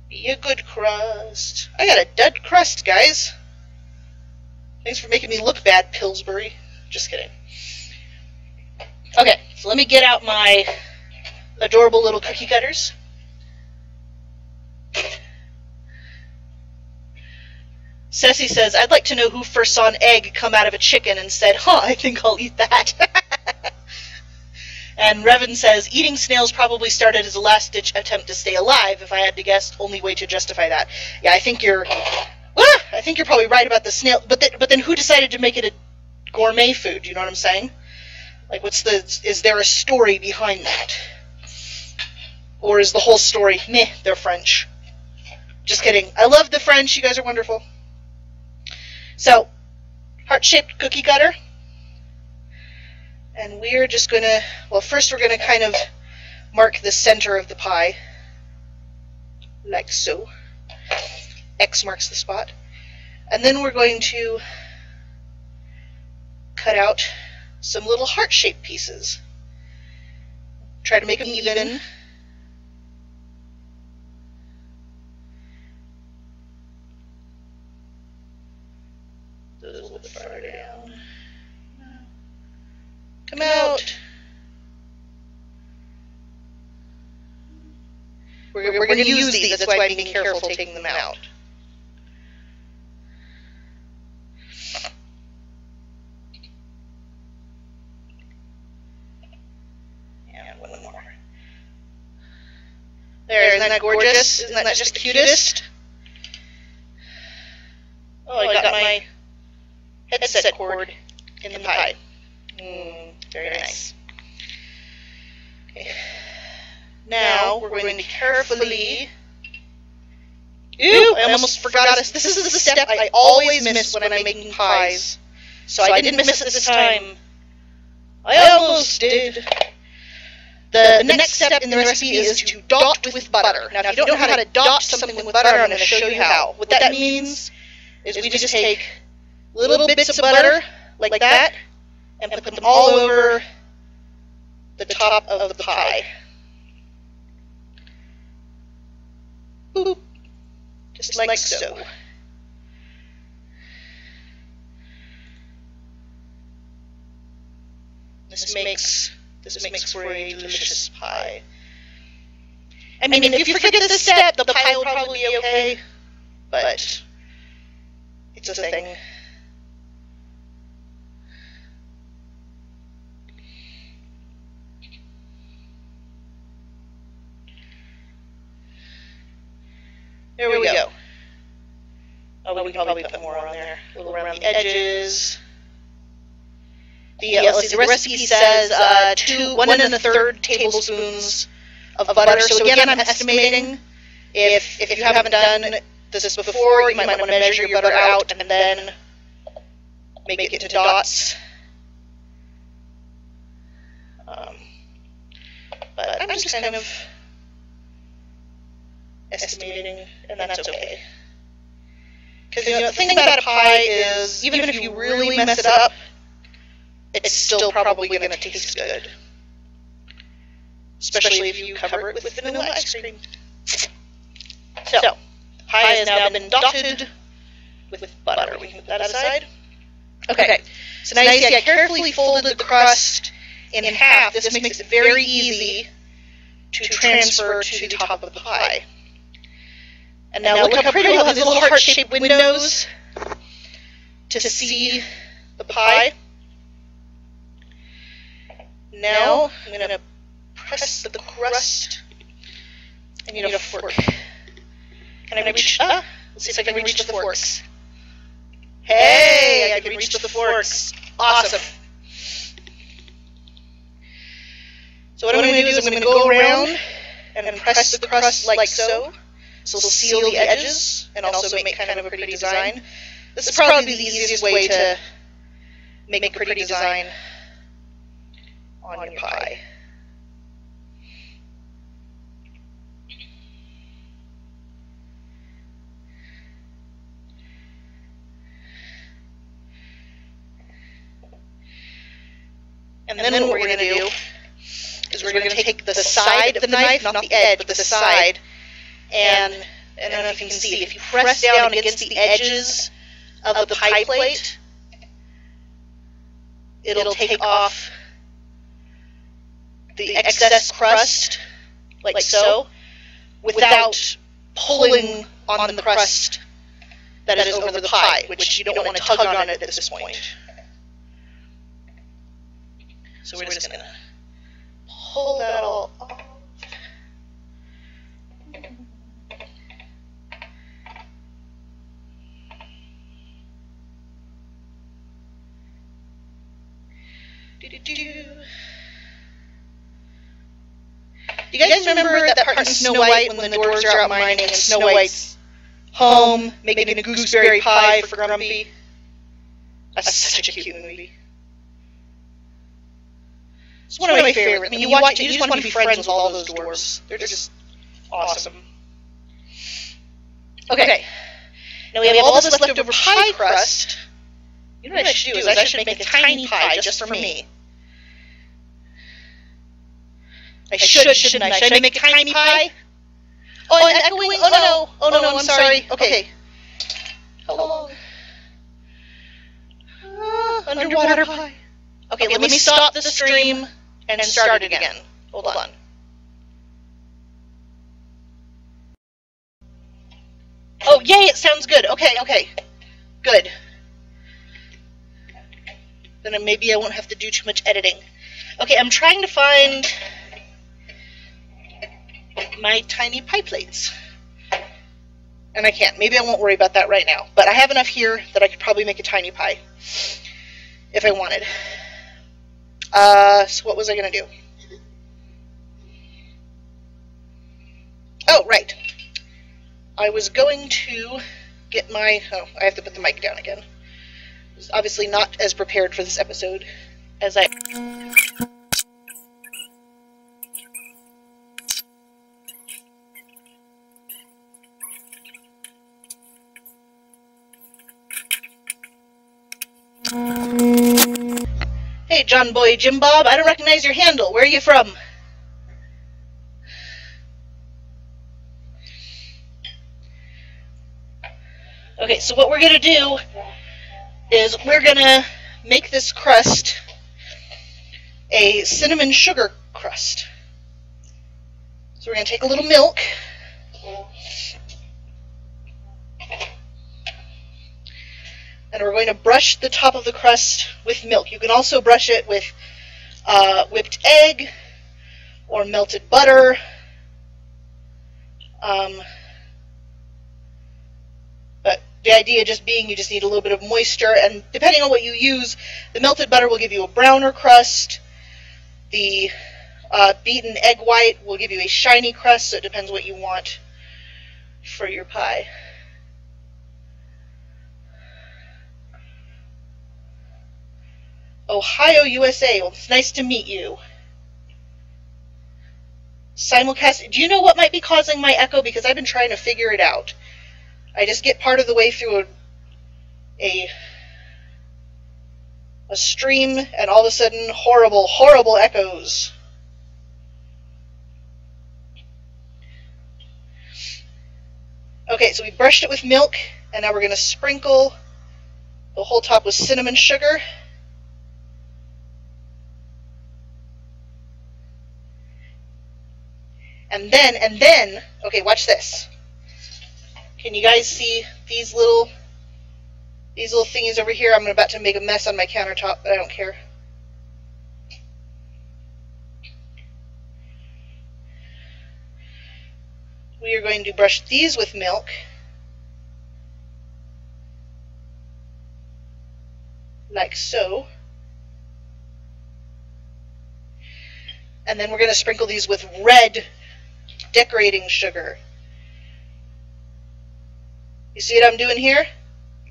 Be a good crust. I got a dud crust, guys. Thanks for making me look bad, Pillsbury. Just kidding. Okay, So let me get out my adorable little cookie cutters. Ceci says, I'd like to know who first saw an egg come out of a chicken and said, huh, I think I'll eat that. And Revan says, eating snails probably started as a last-ditch attempt to stay alive. If I had to guess, only way to justify that. Yeah, I think you're probably right about the snail. But then who decided to make it a gourmet food? You know what I'm saying? Like, is there a story behind that? Or is the whole story, meh, they're French? Just kidding. I love the French. You guys are wonderful. So, heart-shaped cookie cutter. And we're just going to, well, first we're going to kind of mark the center of the pie, like so. X marks the spot. And then we're going to cut out some little heart-shaped pieces. Try to make them even. A little bit farther down. Come out. We're going to use these, that's why I'm being careful taking them out. And one more. There, isn't that gorgeous? Isn't that just the cutest? Oh, I got my headset cord in the pie. Very nice. Okay. Now we're going to carefully. Ooh, I almost forgot us. This is the step I always miss when I'm making pies. So I didn't miss it this time. I almost did. The next step in the recipe is to dot with butter. Now, if you don't know how to dot something with butter, I'm going to show you how. What that means is we just take little bits of butter, like that, and put them all over the top of the pie. Boop. Just like so. This makes for a delicious pie. I mean, if you forget this step, the pie will probably be okay, but it's a thing. There we go. Oh, we can probably put more on there. A little around the edges. The recipe says 1 1/3 tablespoons of butter. So again, I'm estimating. If you haven't done this before, you might want to measure your butter out and then make it into dots. But I'm just kind of estimating, and that's okay. Because the thing about a pie is, even if you really mess it up, it's still probably going to taste good. Especially if you cover it with vanilla ice cream. So, pie has now been dotted with butter. We can put that aside. Okay, so now you see I carefully folded the crust in half. This makes it very easy to transfer to the top of the pie. And now look how pretty all these little heart-shaped windows to see the pie. Now I'm going to press the crust. I need a fork. Can I reach? Let's see if I can reach the forks. Hey, I can reach the forks. Awesome. So what I'm going to do is I'm going to go around and press the crust like so. So it'll seal the edges and also make kind of a pretty design. This is probably the easiest way to make a pretty design on your pie. And then what we're going to do is we're going to take the side of the knife, not the edge, but the side, and I don't know if you can see, if you press down against the edges of the pie plate, it'll take off the excess crust, like so, without pulling on the crust that is over the pie, which you don't want to tug on it at this point. So we're just going to pull that all off. Do you guys remember that part in Snow White when the dwarves are out mining and Snow White's home making a gooseberry pie for Grumpy? That's such a cute movie. It's one of my favorites. I mean, you watch it, you just want to be friends with all those dwarves. They're just awesome. Okay. Now we have all this leftover pie crust. You know what I should do is I should make a tiny pie just for me. I should, shouldn't I? Should I make a tiny pie? Oh, and echoing? Oh no, I'm sorry. Okay. How long? Underwater pie. Okay, let me stop the stream and start it again. Hold on. Oh, yay, it sounds good. Okay. Good. Then maybe I won't have to do too much editing. Okay, I'm trying to find my tiny pie plates. And I can't. Maybe I won't worry about that right now. But I have enough here that I could probably make a tiny pie if I wanted. So what was I going to do? Oh, right. I was going to get my... Oh, I have to put the mic down again. I was obviously not as prepared for this episode as I... Hey, John Boy Jim Bob, I don't recognize your handle. Where are you from? Okay, so what we're going to do is we're going to make this crust a cinnamon sugar crust. So we're going to take a little milk. And we're going to brush the top of the crust with milk. You can also brush it with whipped egg or melted butter. But the idea just being you just need a little bit of moisture, and depending on what you use, the melted butter will give you a browner crust. The beaten egg white will give you a shiny crust, so it depends what you want for your pie. Ohio, USA. Well, it's nice to meet you. Simulcast. Do you know what might be causing my echo? Because I've been trying to figure it out. I just get part of the way through a stream, and all of a sudden, horrible echoes. Okay, so we brushed it with milk, and now we're going to sprinkle the whole top with cinnamon sugar. And then, okay, watch this. Can you guys see these little thingies over here? I'm about to make a mess on my countertop, but I don't care. We are going to brush these with milk. Like so. And then we're going to sprinkle these with red decorating sugar. You see what I'm doing here?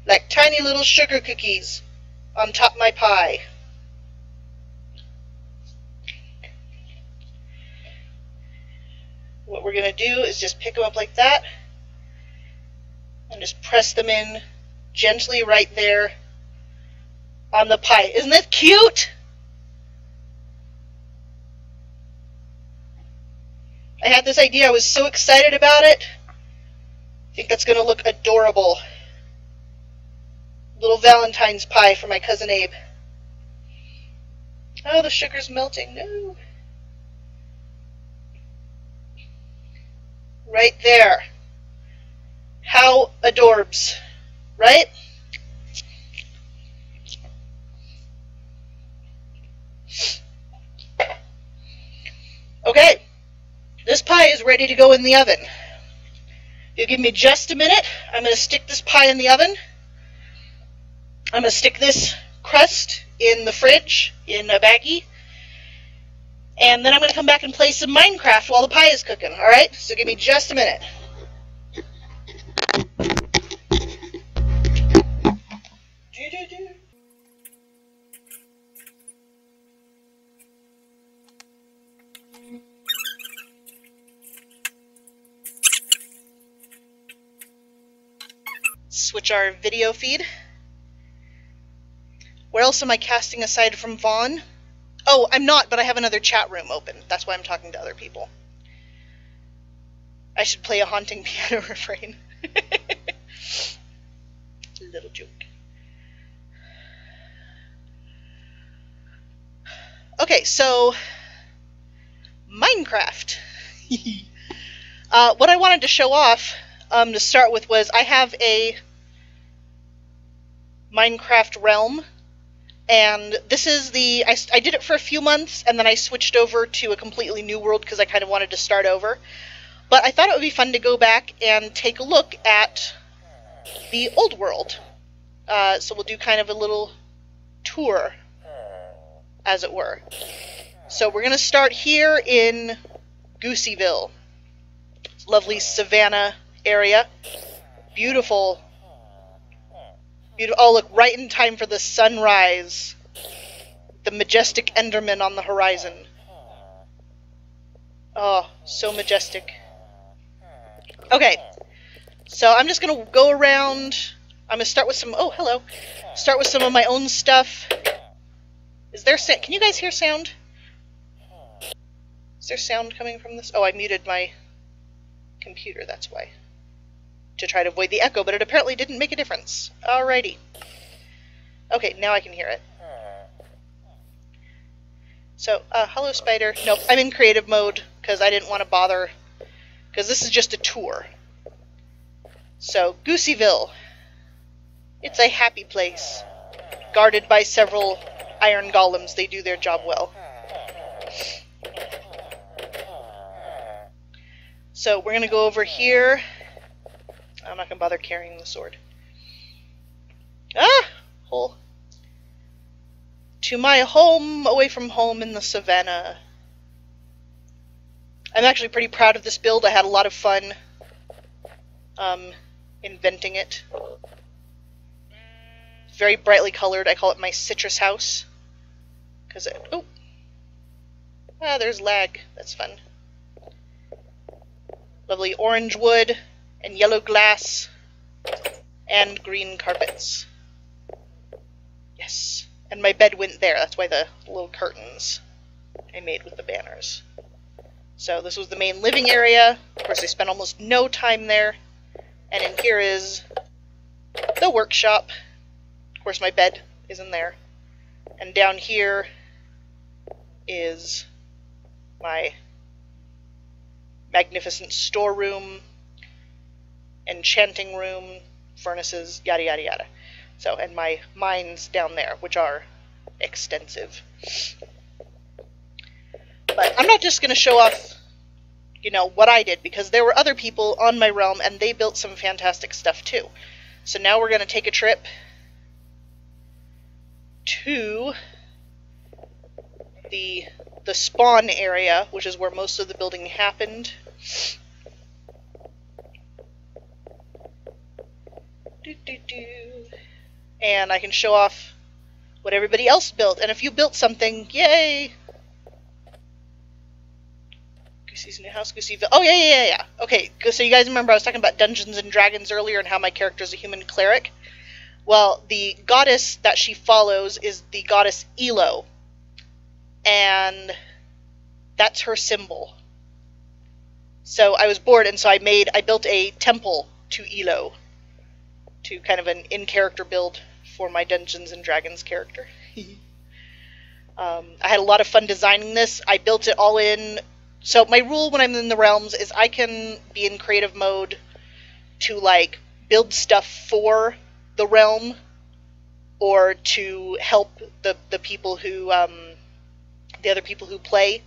Like tiny little sugar cookies on top of my pie. What we're going to do is just pick them up like that and just press them in gently right there on the pie. Isn't that cute? I had this idea. I was so excited about it. I think that's going to look adorable. Little Valentine's pie for my cousin Abe. Oh, the sugar's melting. No. right there. How adorbs, right? Okay, this pie is ready to go in the oven. If you give me just a minute, I'm going to stick this pie in the oven. I'm going to stick this crust in the fridge in a baggie. And then I'm going to come back and play some Minecraft while the pie is cooking, alright? So give me just a minute. Switch our video feed. Where else am I casting aside from Vaughn? Oh, I'm not, but I have another chat room open. That's why I'm talking to other people. I should play a haunting piano refrain. Little joke. Okay, so Minecraft. What I wanted to show off to start with was I have a Minecraft realm, and this is the I did it for a few months and then I switched over to a completely new world because I kind of wanted to start over, but I thought it would be fun to go back and take a look at the old world. So we'll do kind of a little tour, as it were. So we're gonna start here in Gooseyville. Lovely savannah area. Beautiful. Beautiful. Oh, look, right in time for the sunrise. The majestic Enderman on the horizon. Oh, so majestic. Okay, so I'm just going to go around. I'm going to start with some... Oh, hello. Start with some of my own stuff. Is there... Can you guys hear sound? Is there sound coming from this? Oh, I muted my computer, that's why. To try to avoid the echo, but it apparently didn't make a difference. Alrighty. Okay, now I can hear it. So, hello spider. Nope, I'm in creative mode, because I didn't want to bother, because this is just a tour. So, Gooseyville. It's a happy place. Guarded by several iron golems. They do their job well. So, we're going to go over here. I'm not going to bother carrying the sword. Ah! Hole. To my home, away from home in the savannah. I'm actually pretty proud of this build. I had a lot of fun inventing it. Very brightly colored. I call it my citrus house. Because it... Oh! Ah, there's lag. That's fun. Lovely orange wood. And yellow glass, and green carpets. Yes. And my bed went there. That's why the little curtains I made with the banners. So this was the main living area. Of course, I spent almost no time there. And in here is the workshop. Of course, my bed is in there. And down here is my magnificent storeroom, enchanting room, furnaces, yada yada yada. So, and my mines down there, which are extensive. But I'm not just going to show off, you know, what I did, because there were other people on my realm, and they built some fantastic stuff too. So now we're going to take a trip to the spawn area, which is where most of the building happened. And I can show off what everybody else built. And if you built something, yay! Goosey's new house, Gooseyville. Oh, yeah. Okay, so you guys remember I was talking about Dungeons and Dragons earlier and how my character is a human cleric? Well, the goddess that she follows is the goddess e02. And that's her symbol. So I was bored, and so I built a temple to e02. To kind of an in-character build for my Dungeons and Dragons character. I had a lot of fun designing this. I built it all in So my rule when I'm in the realms is I can be in creative mode to like build stuff for the realm or to help the people who the other people who play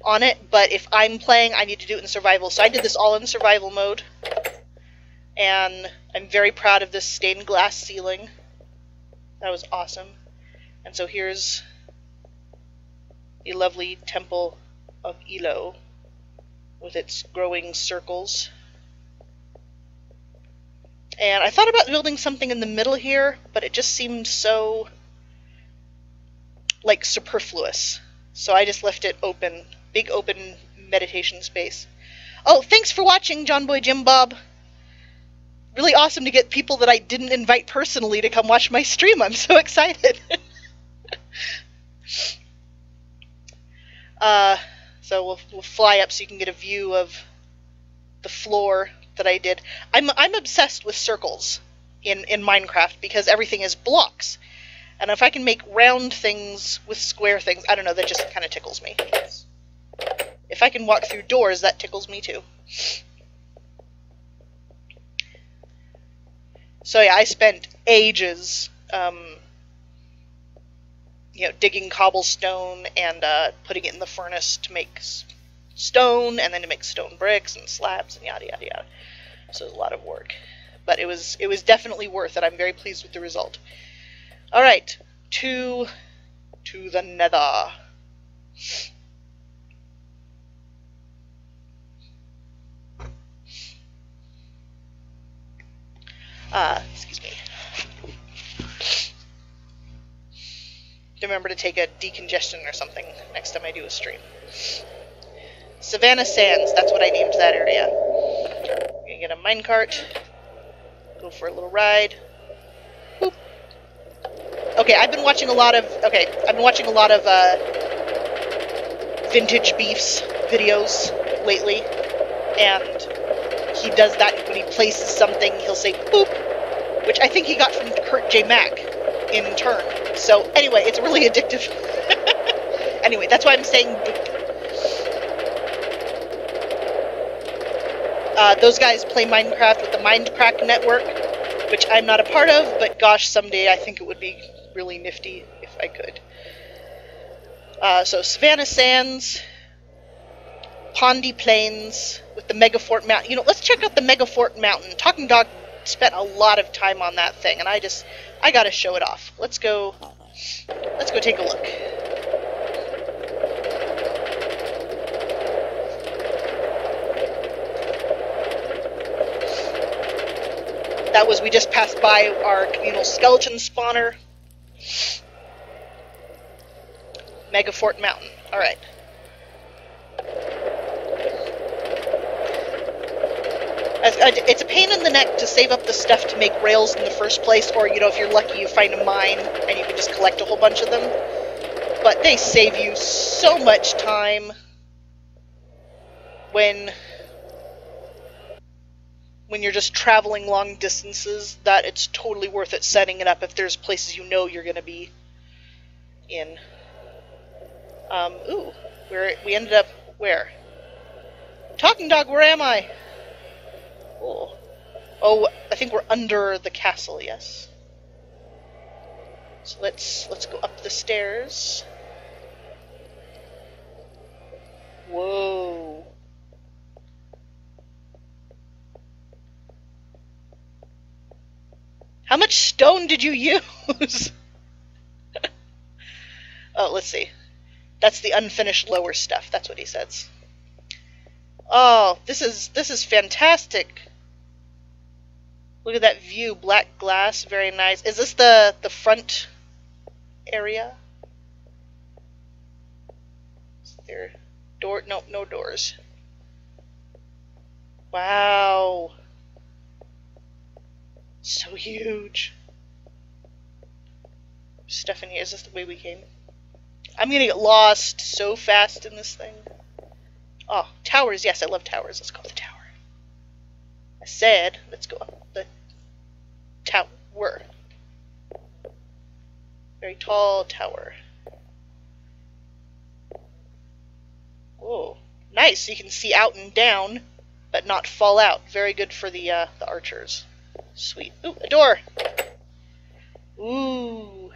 on it, but if I'm playing I need to do it in survival. So I did this all in survival mode, and I'm very proud of this stained glass ceiling. That was awesome. And so here's the lovely temple of Elo with its growing circles. And I thought about building something in the middle here, but it just seemed so like superfluous. So I just left it open, big open meditation space. Oh, thanks for watching, John Boy Jim Bob. Really awesome to get people that I didn't invite personally to come watch my stream. I'm so excited. So we'll fly up so you can get a view of the floor that I did. I'm obsessed with circles in Minecraft because everything is blocks. And if I can make round things with square things, I don't know, that just kind of tickles me. If I can walk through doors, that tickles me too. So yeah, I spent ages, digging cobblestone and putting it in the furnace to make stone, and then to make stone bricks and slabs and yada yada yada. So it was a lot of work, but it was definitely worth it. I'm very pleased with the result. All right, to the nether. Excuse me. Remember to take a decongestion or something next time I do a stream. Savannah Sands, that's what I named that area. I'm gonna get a minecart, go for a little ride. Boop. Okay, I've been watching a lot of vintage beefs videos lately, and he does that when he places something, he'll say boop, which I think he got from Kurt J. Mack in turn. So anyway, it's really addictive. Anyway, that's why I'm saying boop. Those guys play Minecraft with the Minecraft network, which I'm not a part of, but gosh, someday I think it would be really nifty if I could. So Savannah Sands, Pondy Plains with the Megafort Mountain. Let's check out the Megafort Mountain. Talking Dog spent a lot of time on that thing, and I gotta show it off. Let's go take a look. We just passed by our communal skeleton spawner. Megafort Mountain. Alright. It's a pain in the neck to save up the stuff to make rails in the first place, or, if you're lucky you find a mine and you can just collect a whole bunch of them. But they save you so much time when you're just traveling long distances, that it's totally worth it setting it up if there's places you're going to be in. Ooh, we ended up where? Talking Dog, where am I? Oh, I think we're under the castle, yes. So let's go up the stairs. Whoa. How much stone did you use? Oh, let's see. That's the unfinished lower stuff. That's what he says. Oh, this is fantastic. Look at that view. Black glass, very nice. Is this the front area? Is there door? Nope, no doors. Wow. So huge. Stuff in here. Is this the way we came? I'm gonna get lost so fast in this thing. Oh, towers. Yes, I love towers. Let's go to the tower. I said, let's go up the tower. Very tall tower. Whoa. Nice, you can see out and down, but not fall out. Very good for the archers. Sweet. Ooh, a door! Ooh.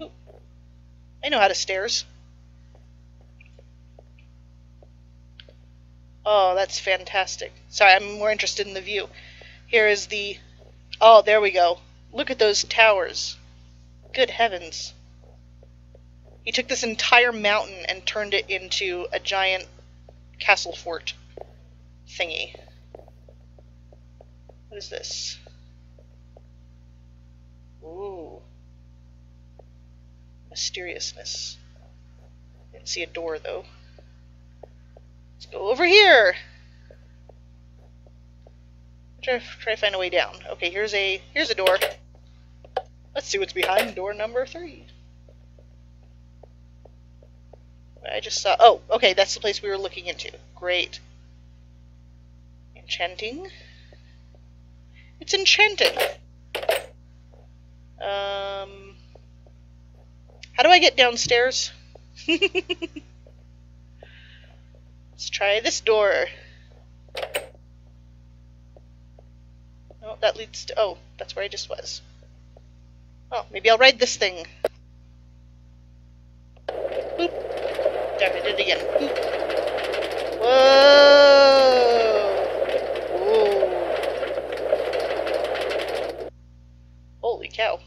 Ooh. I know how to stairs. Oh, that's fantastic. Sorry, I'm more interested in the view. Here is the... Oh, there we go. Look at those towers. Good heavens. He took this entire mountain and turned it into a giant castle fort thingy. What is this? Ooh. Mysteriousness. Didn't see a door, though. Let's go over here! Try to find a way down. Okay, here's a door. Let's see what's behind door number 3. I just saw... Oh, okay, that's the place we were looking into. Great. Enchanting. It's enchanting. How do I get downstairs? Let's try this door. Oh, that leads to... Oh, that's where I just was. Oh, maybe I'll ride this thing. Boop. There, I did it again. Boop. Whoa! Whoa! Holy cow.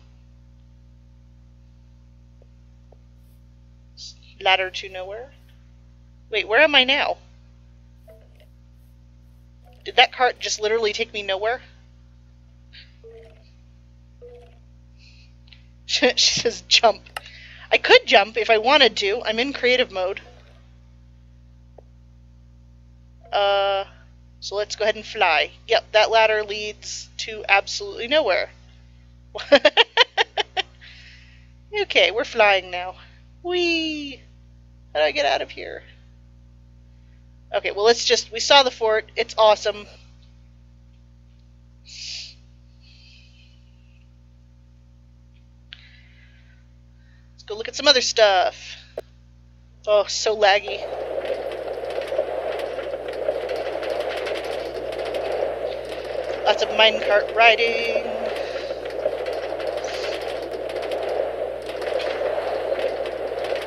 Ladder to nowhere? Wait, where am I now? Did that cart just literally take me nowhere? She says jump. I could jump if I wanted to. I'm in creative mode. So let's go ahead and fly. Yep, that ladder leads to absolutely nowhere. Okay, we're flying now. Whee! How do I get out of here? Okay, well let's just... We saw the fort. It's awesome. Let's go look at some other stuff. Oh, so laggy. Lots of minecart riding.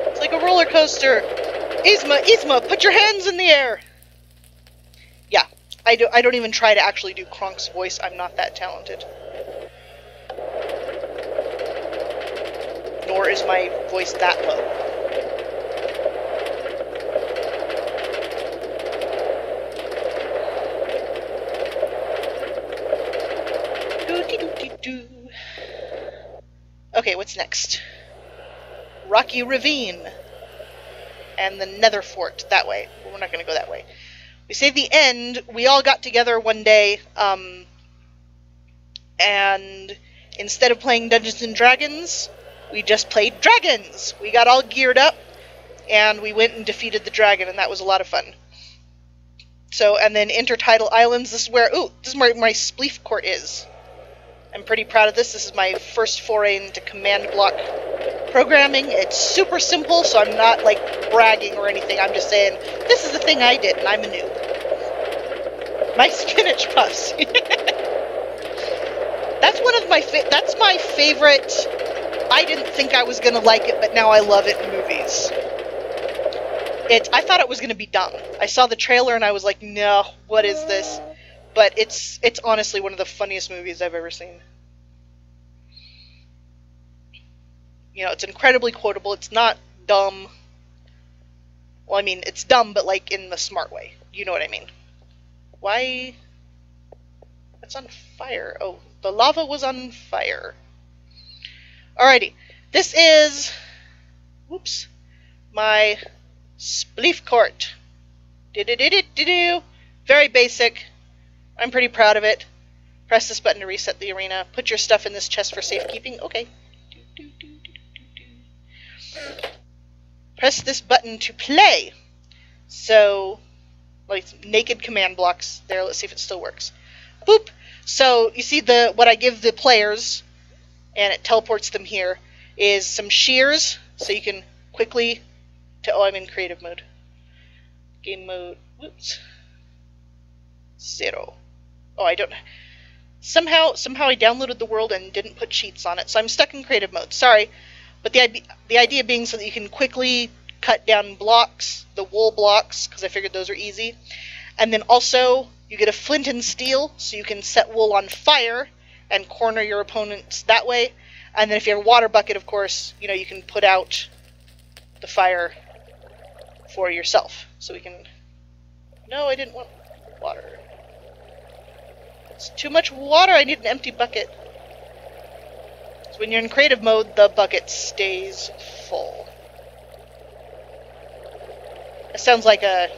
It's like a roller coaster. Yzma, put your hands in the air. Yeah, I don't even try to actually do Kronk's voice. I'm not that talented. Nor is my voice that low. Doo-dee-doo-dee-doo. Okay, what's next? Rocky Ravine. And the Nether Fort, that way. Well, we're not going to go that way. We say the end, we all got together one day, and instead of playing Dungeons & Dragons, we just played dragons! We got all geared up, and we went and defeated the dragon, and that was a lot of fun. So, and then Intertidal Islands, this is where my spleef court is. I'm pretty proud of this. This is my first foray into command block programming. It's super simple, so I'm not like bragging or anything. I'm just saying this is the thing I did, and I'm a noob. My spinach puffs. That's one of my that's my favorite. I didn't think I was gonna like it, but now I love it in movies. I thought it was gonna be dumb. I saw the trailer and I was like, no, what is this? But it's honestly one of the funniest movies I've ever seen. You know, it's incredibly quotable. It's not dumb. Well, I mean, it's dumb, but like in the smart way. You know what I mean? Why? It's on fire. Oh, the lava was on fire. Alrighty. This is... Whoops. My spleef court. Do-do-do-do-do-do. Very basic. I'm pretty proud of it. Press this button to reset the arena. Put your stuff in this chest for safekeeping. Okay. Press this button to play. So, like naked command blocks there. Let's see if it still works. Boop. So you see what I give the players, and it teleports them here. is some shears, so you can quickly... Oh, I'm in creative mode. Game mode. Whoops. 0. Oh, I don't... Somehow I downloaded the world and didn't put cheats on it, so I'm stuck in creative mode. Sorry. But the idea being so that you can quickly cut down blocks, the wool blocks, because I figured those are easy. And then also, you get a flint and steel, so you can set wool on fire and corner your opponents that way. And then if you have a water bucket, of course, you know, you can put out the fire for yourself. So we can... No, I didn't want water. It's too much water. I need an empty bucket. So when you're in creative mode, the bucket stays full. It sounds like a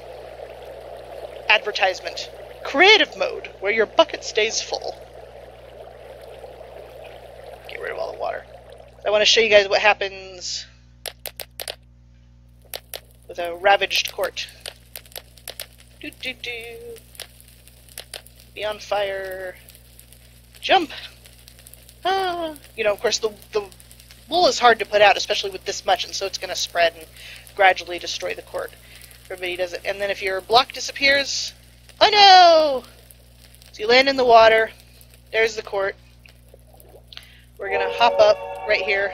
advertisement. Creative mode, where your bucket stays full. Get rid of all the water. I want to show you guys what happens with a ravaged court. Do do do. Be on fire. Jump. Ah. You know, of course, the wool is hard to put out, especially with this much, and so it's going to spread and gradually destroy the court. Everybody does it. And then if your block disappears, oh no! So you land in the water. There's the court. We're going to hop up right here.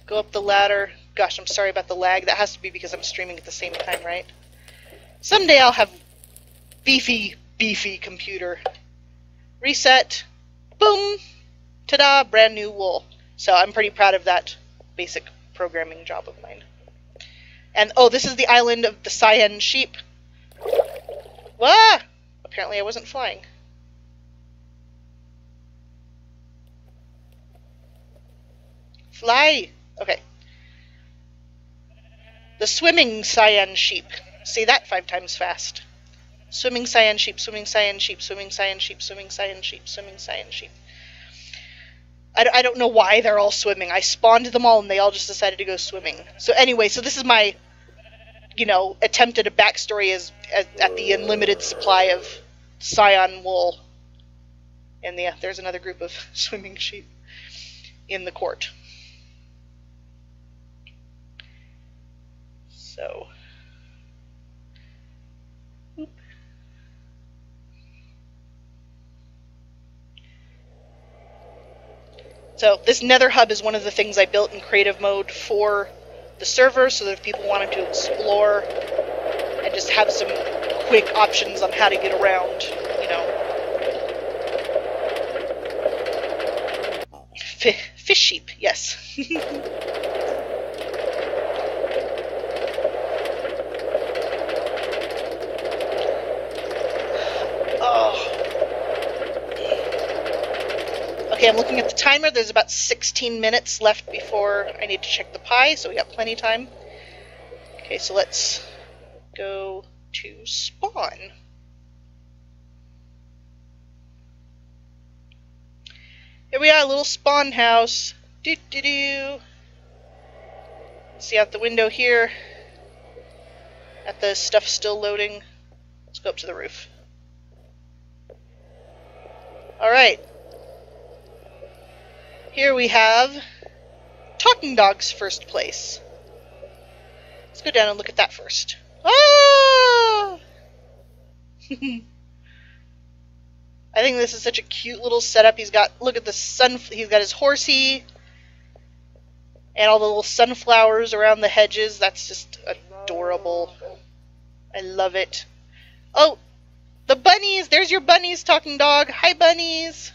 Go up the ladder. Gosh, I'm sorry about the lag. That has to be because I'm streaming at the same time, right? Someday I'll have beefy computer. Reset. Boom! Ta-da! Brand new wool. So I'm pretty proud of that basic programming job of mine. And, oh, this is the island of the cyan sheep. Wah! Apparently I wasn't flying. Fly! Okay. The swimming cyan sheep. Say that 5 times fast. Swimming cyan sheep, swimming cyan sheep, swimming cyan sheep, swimming cyan sheep, swimming cyan sheep. I don't know why they're all swimming. I spawned them all and they all just decided to go swimming. So anyway, so this is my, you know, attempt at a backstory at the unlimited supply of cyan wool. And yeah, there's another group of swimming sheep in the court. So... So this nether hub is one of the things I built in creative mode for the server, so that if people wanted to explore and just have some quick options on how to get around, you know. Fish sheep, yes. Oh. Okay, I'm looking at the timer. There's about 16 minutes left before I need to check the pie, so we got plenty of time. Okay, so let's go to spawn. Here we are, a little spawn house. Doo-doo-doo. See out the window here. At the stuff still loading. Let's go up to the roof. Alright. Here we have Talking Dog's first place. Let's go down and look at that first. Ah! I think this is such a cute little setup. He's got, look at the sun, he's got his horsey and all the little sunflowers around the hedges. That's just adorable. I love it. Oh, the bunnies. There's your bunnies, Talking Dog. Hi, bunnies.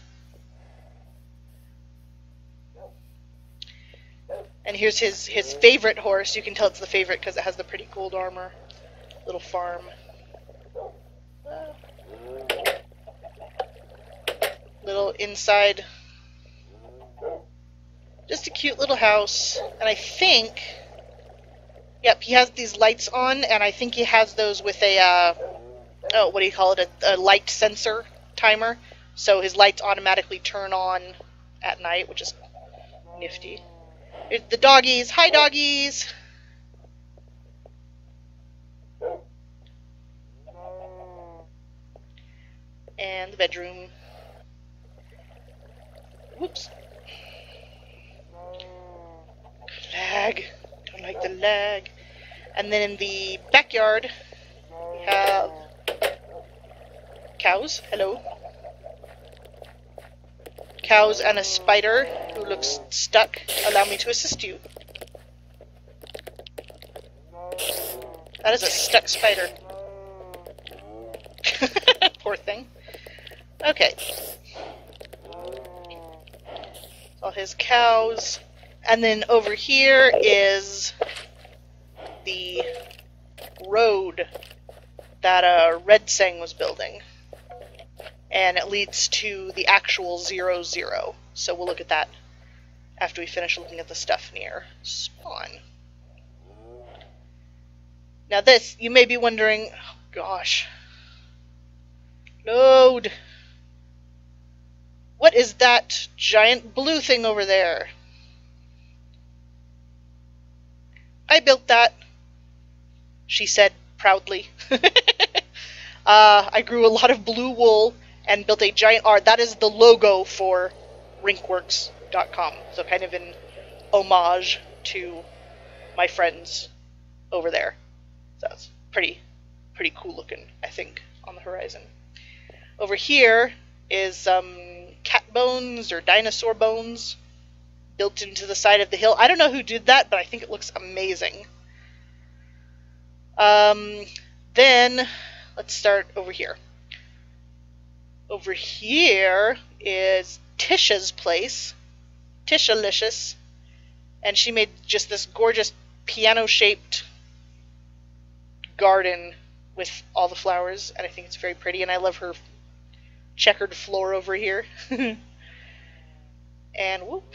And here's his favorite horse. You can tell it's the favorite because it has the pretty gold armor. Little farm. Little inside. Just a cute little house. And I think... Yep, he has these lights on, and I think he has those with a... oh, what do you call it? A light sensor timer. So his lights automatically turn on at night, which is nifty. Here's the doggies. Hi, doggies! And the bedroom. Whoops. lag. Don't like the lag. And then in the backyard, we have cows. Hello. Cows and a spider who looks stuck. Allow me to assist you. That is a stuck spider. Poor thing. Okay. All his cows. And then over here is the road that Red Sang was building. And it leads to the actual 00. So we'll look at that after we finish looking at the stuff near spawn. Now this, you may be wondering, oh gosh. Load. What is that giant blue thing over there? I built that, she said proudly. I grew a lot of blue wool and built a giant R. That is the logo for rinkworks.com. So kind of an homage to my friends over there. So it's pretty cool looking, I think, on the horizon. Over here is some cat bones or dinosaur bones built into the side of the hill. I don't know who did that, but I think it looks amazing. Then let's start over here. Over here is Tisha's place, Tishalicious, and she made just this gorgeous piano-shaped garden with all the flowers, and I think it's very pretty, and I love her checkered floor over here. And whoop.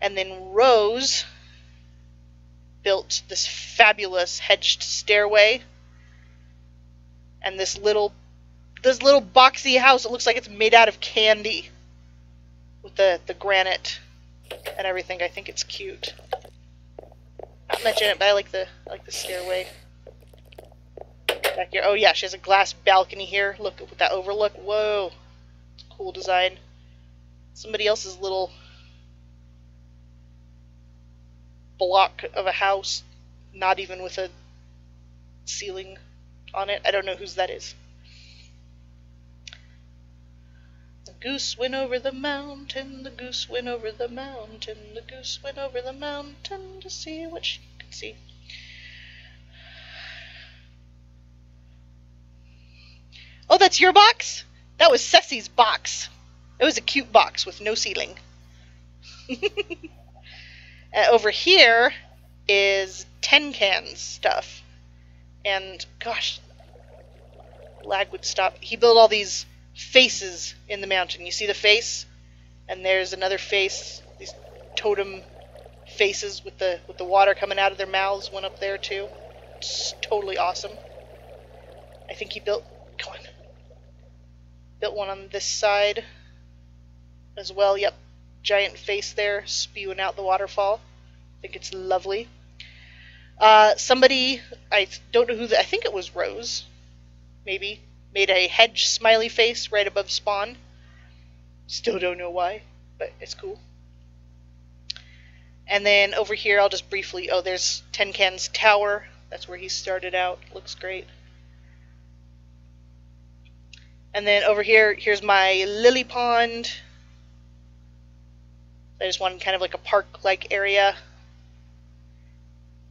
And then Rose built this fabulous hedged stairway and this little boxy house. It looks like it's made out of candy with the granite and everything. I think it's cute. Not much in it, but I like the stairway back here. Oh yeah, she has a glass balcony here. Look with that overlook. Whoa, it's a cool design. Somebody else's little block of a house, not even with a ceiling on it. I don't know whose that is. The goose went over the mountain, the goose went over the mountain, the goose went over the mountain to see what she could see. Oh, that's your box? That was Ceci's box. It was a cute box with no ceiling. And over here is tin cans stuff. And gosh, lag would stop. He built all these faces in the mountain. You see the face? And there's another face. These totem faces with the water coming out of their mouths went up there too. It's totally awesome. I think he built one on this side as well. Yep. Giant face there spewing out the waterfall. I think it's lovely. Somebody, I don't know who, I think it was Rose, maybe, made a hedge smiley face right above spawn. Still don't know why, but it's cool. And then over here, I'll just briefly, oh, there's Tin Can's tower. That's where he started out. Looks great. And then over here, here's my lily pond. I just wanted kind of like a park-like area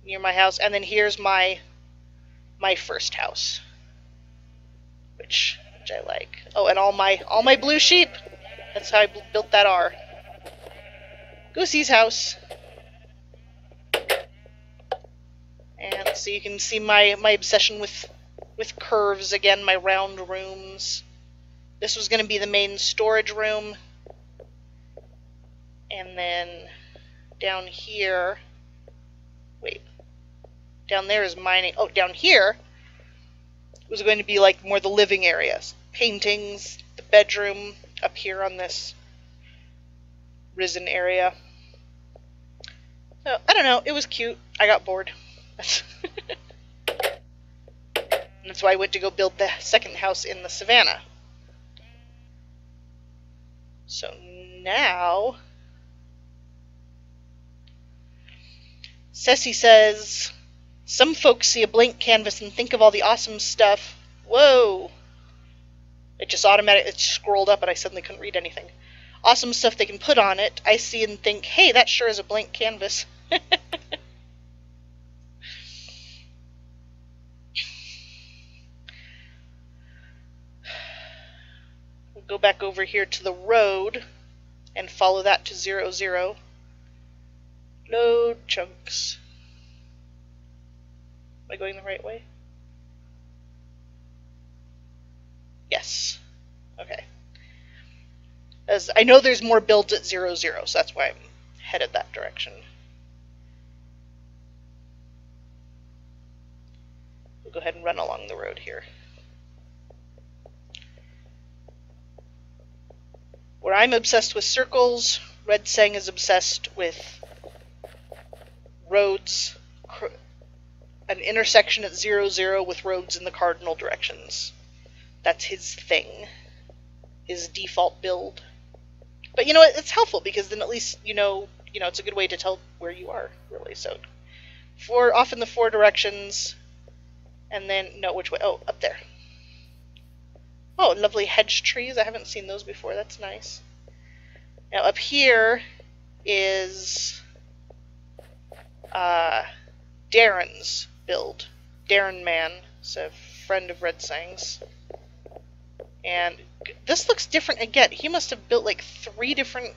near my house. And then here's my first house, which I like. Oh, and all my blue sheep. That's how I built that R. Goosey's house. And so you can see my obsession with curves again, my round rooms. This was going to be the main storage room. And then down here, wait, down there is mining. Oh, down here was going to be like more the living areas. Paintings, the bedroom up here on this risen area. So, I don't know, it was cute. I got bored. And that's why I went to go build the second house in the savannah. So now Ceci says, some folks see a blank canvas and think of all the awesome stuff. Whoa. It just automatically scrolled up and I suddenly couldn't read anything. Awesome stuff they can put on it. I see and think, hey, that sure is a blank canvas. We'll go back over here to the road and follow that to 0, 0. Load chunks. Am I going the right way? Yes. Okay. As I know there's more builds at 0, 0, so that's why I'm headed that direction. We'll go ahead and run along the road here. Where I'm obsessed with circles, Red Sang is obsessed with roads, an intersection at 0, 0 with roads in the cardinal directions. That's his thing, his default build. But you know what, it's helpful because then at least you know it's a good way to tell where you are, really. So off in the 4 directions, and then, no, which way? Oh, up there. Oh, lovely hedge trees. I haven't seen those before. That's nice. Now up here is Darren's build. Darren Man is a friend of Red Sang's. And this looks different again. He must have built like 3 different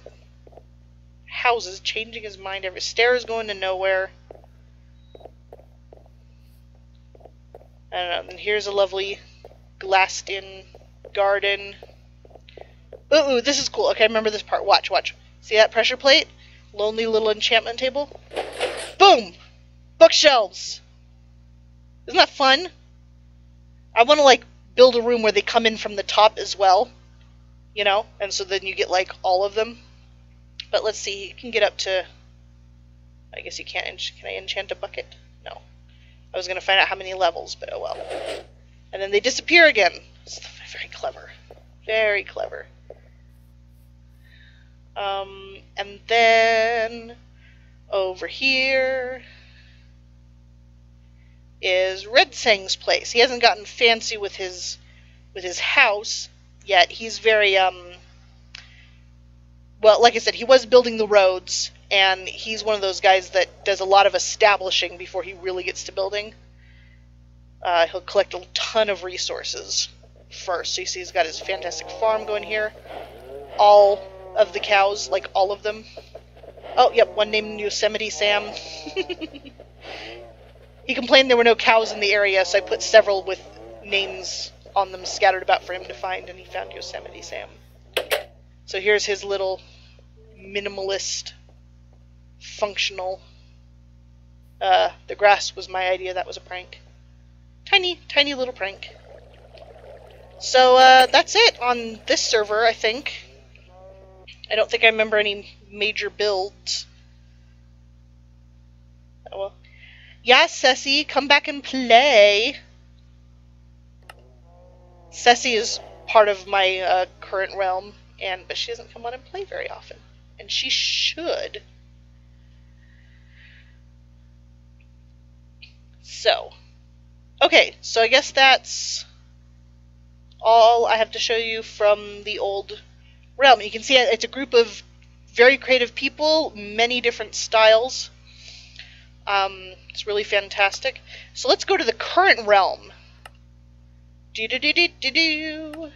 houses, changing his mind every stairs going to nowhere. I don't know. And here's a lovely glassed-in garden. Ooh, this is cool. Okay, I remember this part. Watch, watch. See that pressure plate? Lonely little enchantment table? Boom! Bookshelves! Isn't that fun? I want to, like, build a room where they come in from the top as well. You know? And so then you get, like, all of them. But let's see. You can get up to... I guess you can't... Can I enchant a bucket? No. I was going to find out how many levels, but oh well. And then they disappear again. It's very clever. Very clever. And then over here is Red Sang's place. He hasn't gotten fancy with his house yet. He's very well, like I said, he was building the roads, and he's one of those guys that does a lot of establishing before he really gets to building. He'll collect a ton of resources first. So you see he's got his fantastic farm going here. All of the cows, like all of them. Oh, yep, one named Yosemite Sam. He complained there were no cows in the area, so I put several with names on them scattered about for him to find, and he found Yosemite Sam. So here's his little minimalist, functional... the grass was my idea, that was a prank. Tiny, tiny little prank. So, that's it on this server, I think. I don't think I remember any major builds. Oh well. Yeah, Ceci, come back and play. Ceci is part of my current realm, but she doesn't come on and play very often. And she should. So, okay, so I guess that's all I have to show you from the old realm. You can see it's a group of very creative people, many different styles. It's really fantastic. So let's go to the current realm. Do-do-do-do-do-do.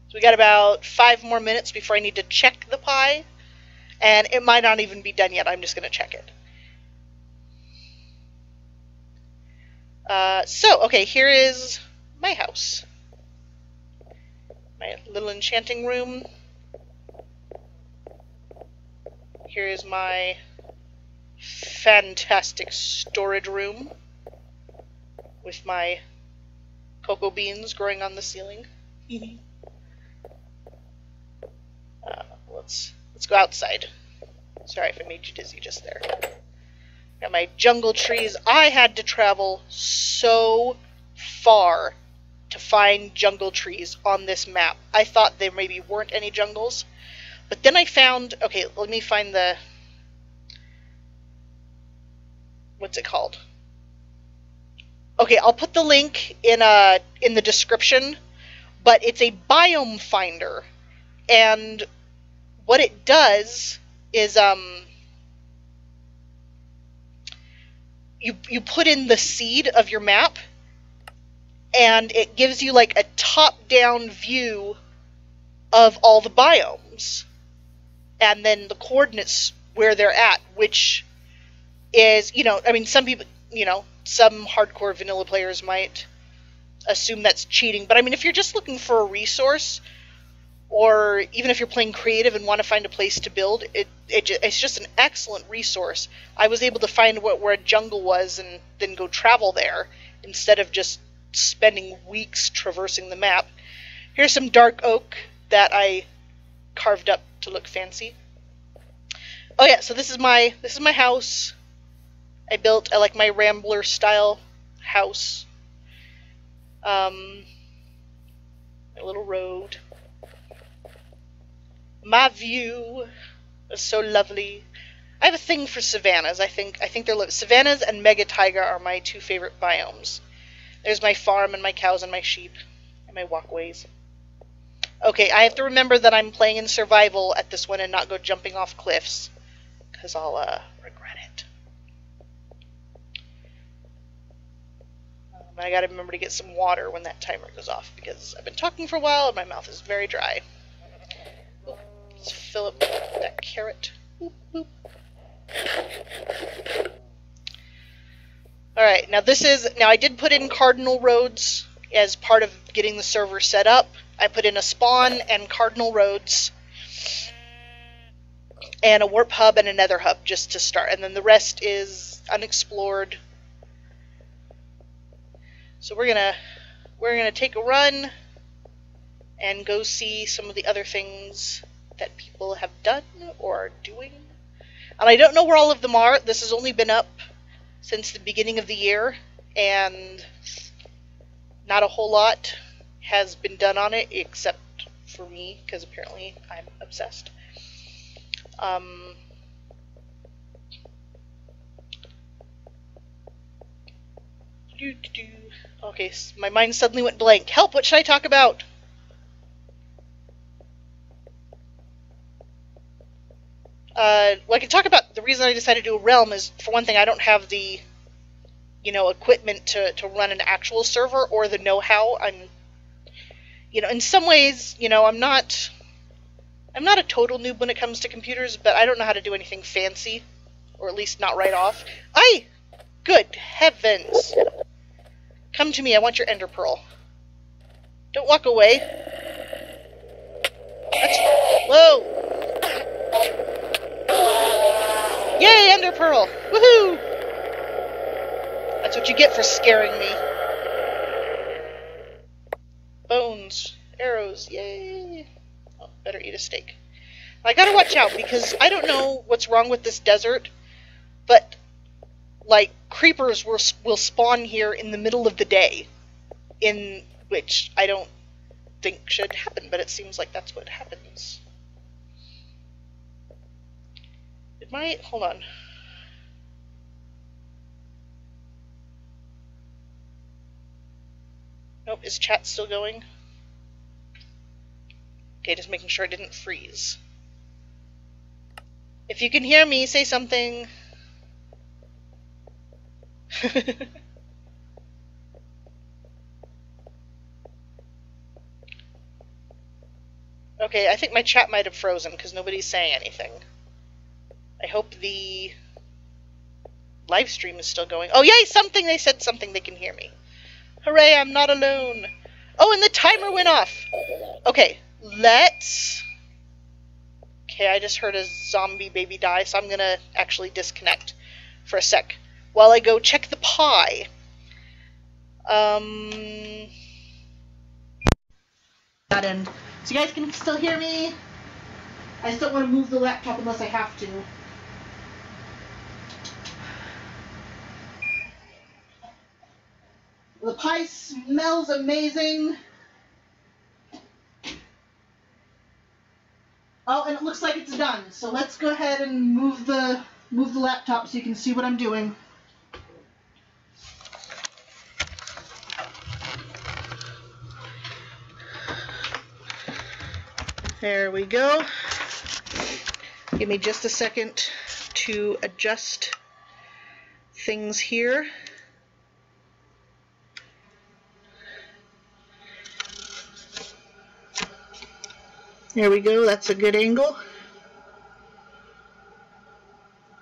So we got about 5 more minutes before I need to check the pie. And it might not even be done yet. I'm just going to check it. So, okay, here is my house. My little enchanting room. Here is my fantastic storage room with my cocoa beans growing on the ceiling. Let's go outside. Sorry if I made you dizzy just there. Got my jungle trees. I had to travel so far to find jungle trees on this map. I thought there maybe weren't any jungles, But then I found, okay, let me find the, what's it called? Okay, I'll put the link in the description, but it's a biome finder, and what it does is you put in the seed of your map, and it gives you like a top-down view of all the biomes, and then the coordinates where they're at, which is, you know, I mean, some people, you know, some hardcore vanilla players might assume that's cheating, but I mean, if you're just looking for a resource, or even if you're playing creative and want to find a place to build, it's just an excellent resource. I was able to find where a jungle was and then go travel there instead of just spending weeks traversing the map. Here's some dark oak that I carved up to look fancy. Oh yeah, so this is my house. I like my Rambler style house. My little road. My view is so lovely. I have a thing for savannas. I think they're savannas and mega taiga are my two favorite biomes. There's my farm and my cows and my sheep and my walkways. Okay, I have to remember that I'm playing in survival at this one and not go jumping off cliffs, because I'll regret it. I gotta remember to get some water when that timer goes off, because I've been talking for a while and my mouth is very dry. Let's fill up that carrot. Boop, boop. Alright, now I did put in cardinal roads as part of getting the server set up. I put in a spawn and cardinal roads and a warp hub and a nether hub just to start, and then the rest is unexplored. So we're gonna take a run and go see some of the other things that people have done or are doing. And I don't know where all of them are. This has only been up since the beginning of the year, and not a whole lot has been done on it except for me, because apparently I'm obsessed. Okay, my mind suddenly went blank. Help, what should I talk about? Well, I can talk about the reason I decided to do a realm is, for one thing, I don't have the, you know, equipment to run an actual server or the know-how. You know, in some ways, you know, I'm not a total noob when it comes to computers, but I don't know how to do anything fancy, or at least not right off. Good heavens! Come to me, I want your ender pearl. Don't walk away. Whoa! Yay, ender pearl! Woohoo! That's what you get for scaring me. Bones, arrows, yay! Oh, better eat a steak. I gotta watch out, because I don't know what's wrong with this desert, but, like, creepers will spawn here in the middle of the day, in which I don't think should happen, but it seems like that's what happens. Hold on. Nope, is chat still going? Okay, just making sure it didn't freeze. If you can hear me, say something. Okay, I think my chat might have frozen because nobody's saying anything. I hope the live stream is still going. Oh, yay, something! They said something, they can hear me. Hooray, I'm not alone. Oh, and the timer went off. Okay, Okay, I just heard a zombie baby die, so I'm gonna actually disconnect for a sec while I go check the pie. That end. So you guys can still hear me? I just don't want to move the laptop unless I have to. The pie smells amazing. Oh, and it looks like it's done. So let's go ahead and move the laptop so you can see what I'm doing. There we go. Give me just a second to adjust things here. There we go, that's a good angle.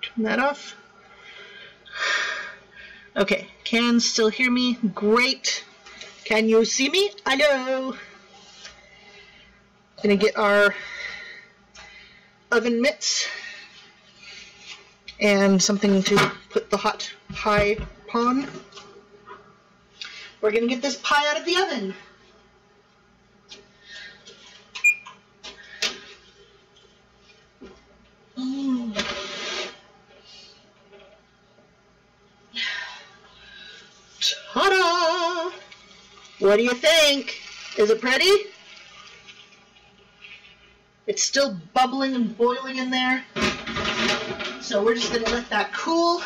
Turn that off. Okay, can still hear me? Great. Can you see me? Hello. Gonna get our oven mitts and something to put the hot pie on. We're gonna get this pie out of the oven. Ta-da! What do you think? Is it pretty? It's still bubbling and boiling in there. So we're just going to let that cool.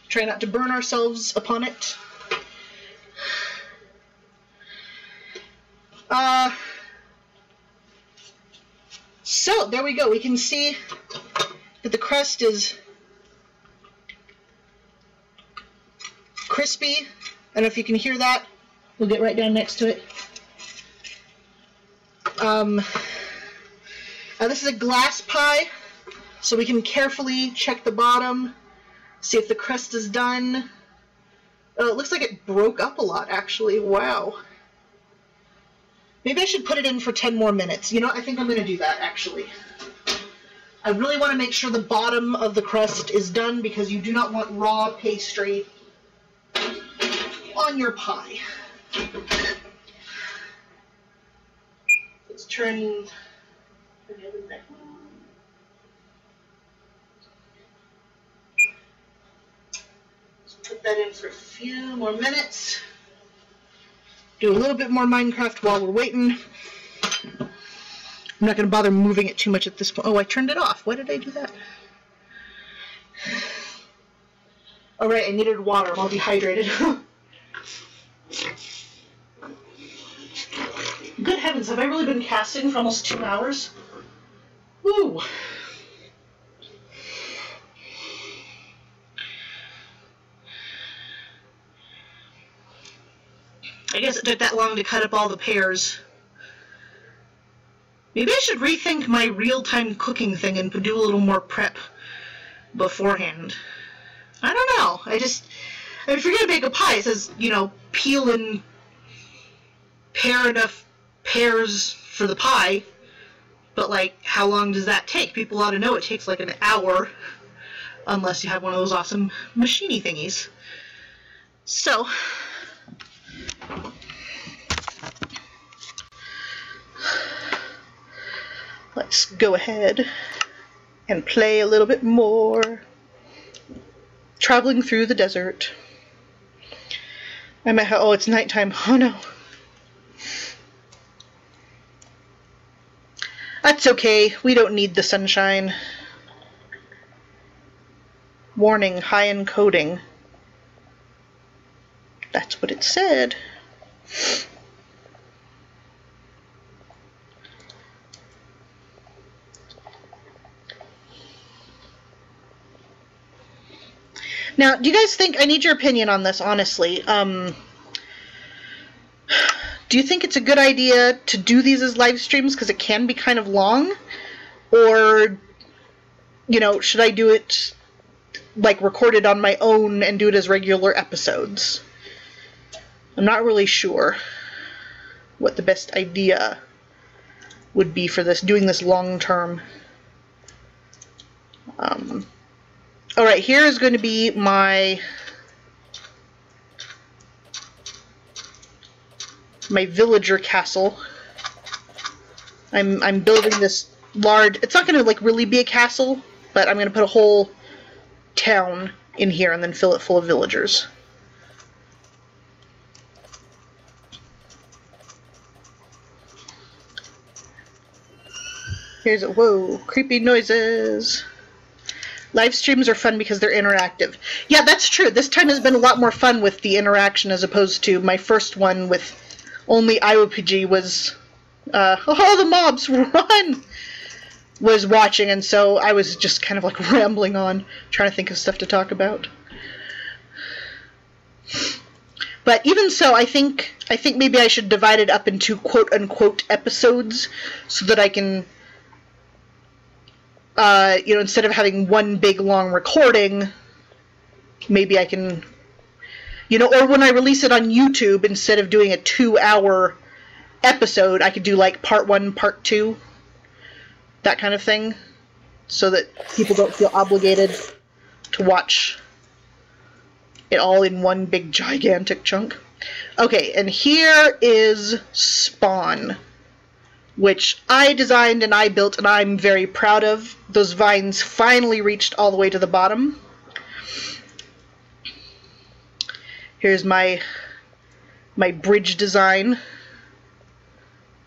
Try not to burn ourselves upon it. So there we go. We can see that the crust is crispy. I don't know if you can hear that. We'll get right down next to it. This is a glass pie, so we can carefully check the bottom, see if the crust is done. Oh, it looks like it broke up a lot, actually. Wow. Maybe I should put it in for 10 more minutes. You know, I think I'm going to do that, actually. I really want to make sure the bottom of the crust is done because you do not want raw pastry on your pie. Let's turn the oven back on. Let's put that in for a few more minutes. Do a little bit more Minecraft while we're waiting. I'm not going to bother moving it too much at this point. Oh, I turned it off. Why did I do that? Alright, I needed water. I'm all dehydrated. Good heavens, have I really been casting for almost 2 hours? Woo! I guess it took that long to cut up all the pears. Maybe I should rethink my real-time cooking thing and do a little more prep beforehand. I don't know. If you're gonna bake a pie, it says, you know, peel and pare enough pears for the pie, but like, how long does that take? People ought to know it takes like an hour, unless you have one of those awesome machine-y thingies. So, let's go ahead and play a little bit more. Traveling through the desert. Oh, it's nighttime. Oh no. That's okay. We don't need the sunshine. Warning, high encoding. That's what it said. Now, do you guys think, I need your opinion on this, honestly. Do you think it's a good idea to do these as live streams because it can be kind of long? Or, you know, should I do it, like, recorded on my own and do it as regular episodes? I'm not really sure what the best idea would be for this, doing this long term. Alright, here is going to be my villager castle. I'm building this large, it's not going to like really be a castle, but I'm going to put a whole town in here and then fill it full of villagers. Here's a, whoa, creepy noises. Live streams are fun because they're interactive. Yeah, that's true. This time has been a lot more fun with the interaction as opposed to my first one with only IOPG was, oh, the mobs, run! Was watching, and so I was just kind of like rambling on, trying to think of stuff to talk about. But even so, I think maybe I should divide it up into quote-unquote episodes so that I can, you know, instead of having one big long recording, maybe I can, you know, or when I release it on YouTube, instead of doing a 2-hour episode, I could do like part 1, part 2, that kind of thing, so that people don't feel obligated to watch it all in one big gigantic chunk. Okay, and here is Spawn, which I designed and I built and I'm very proud of. Those vines finally reached all the way to the bottom. Here's my bridge design,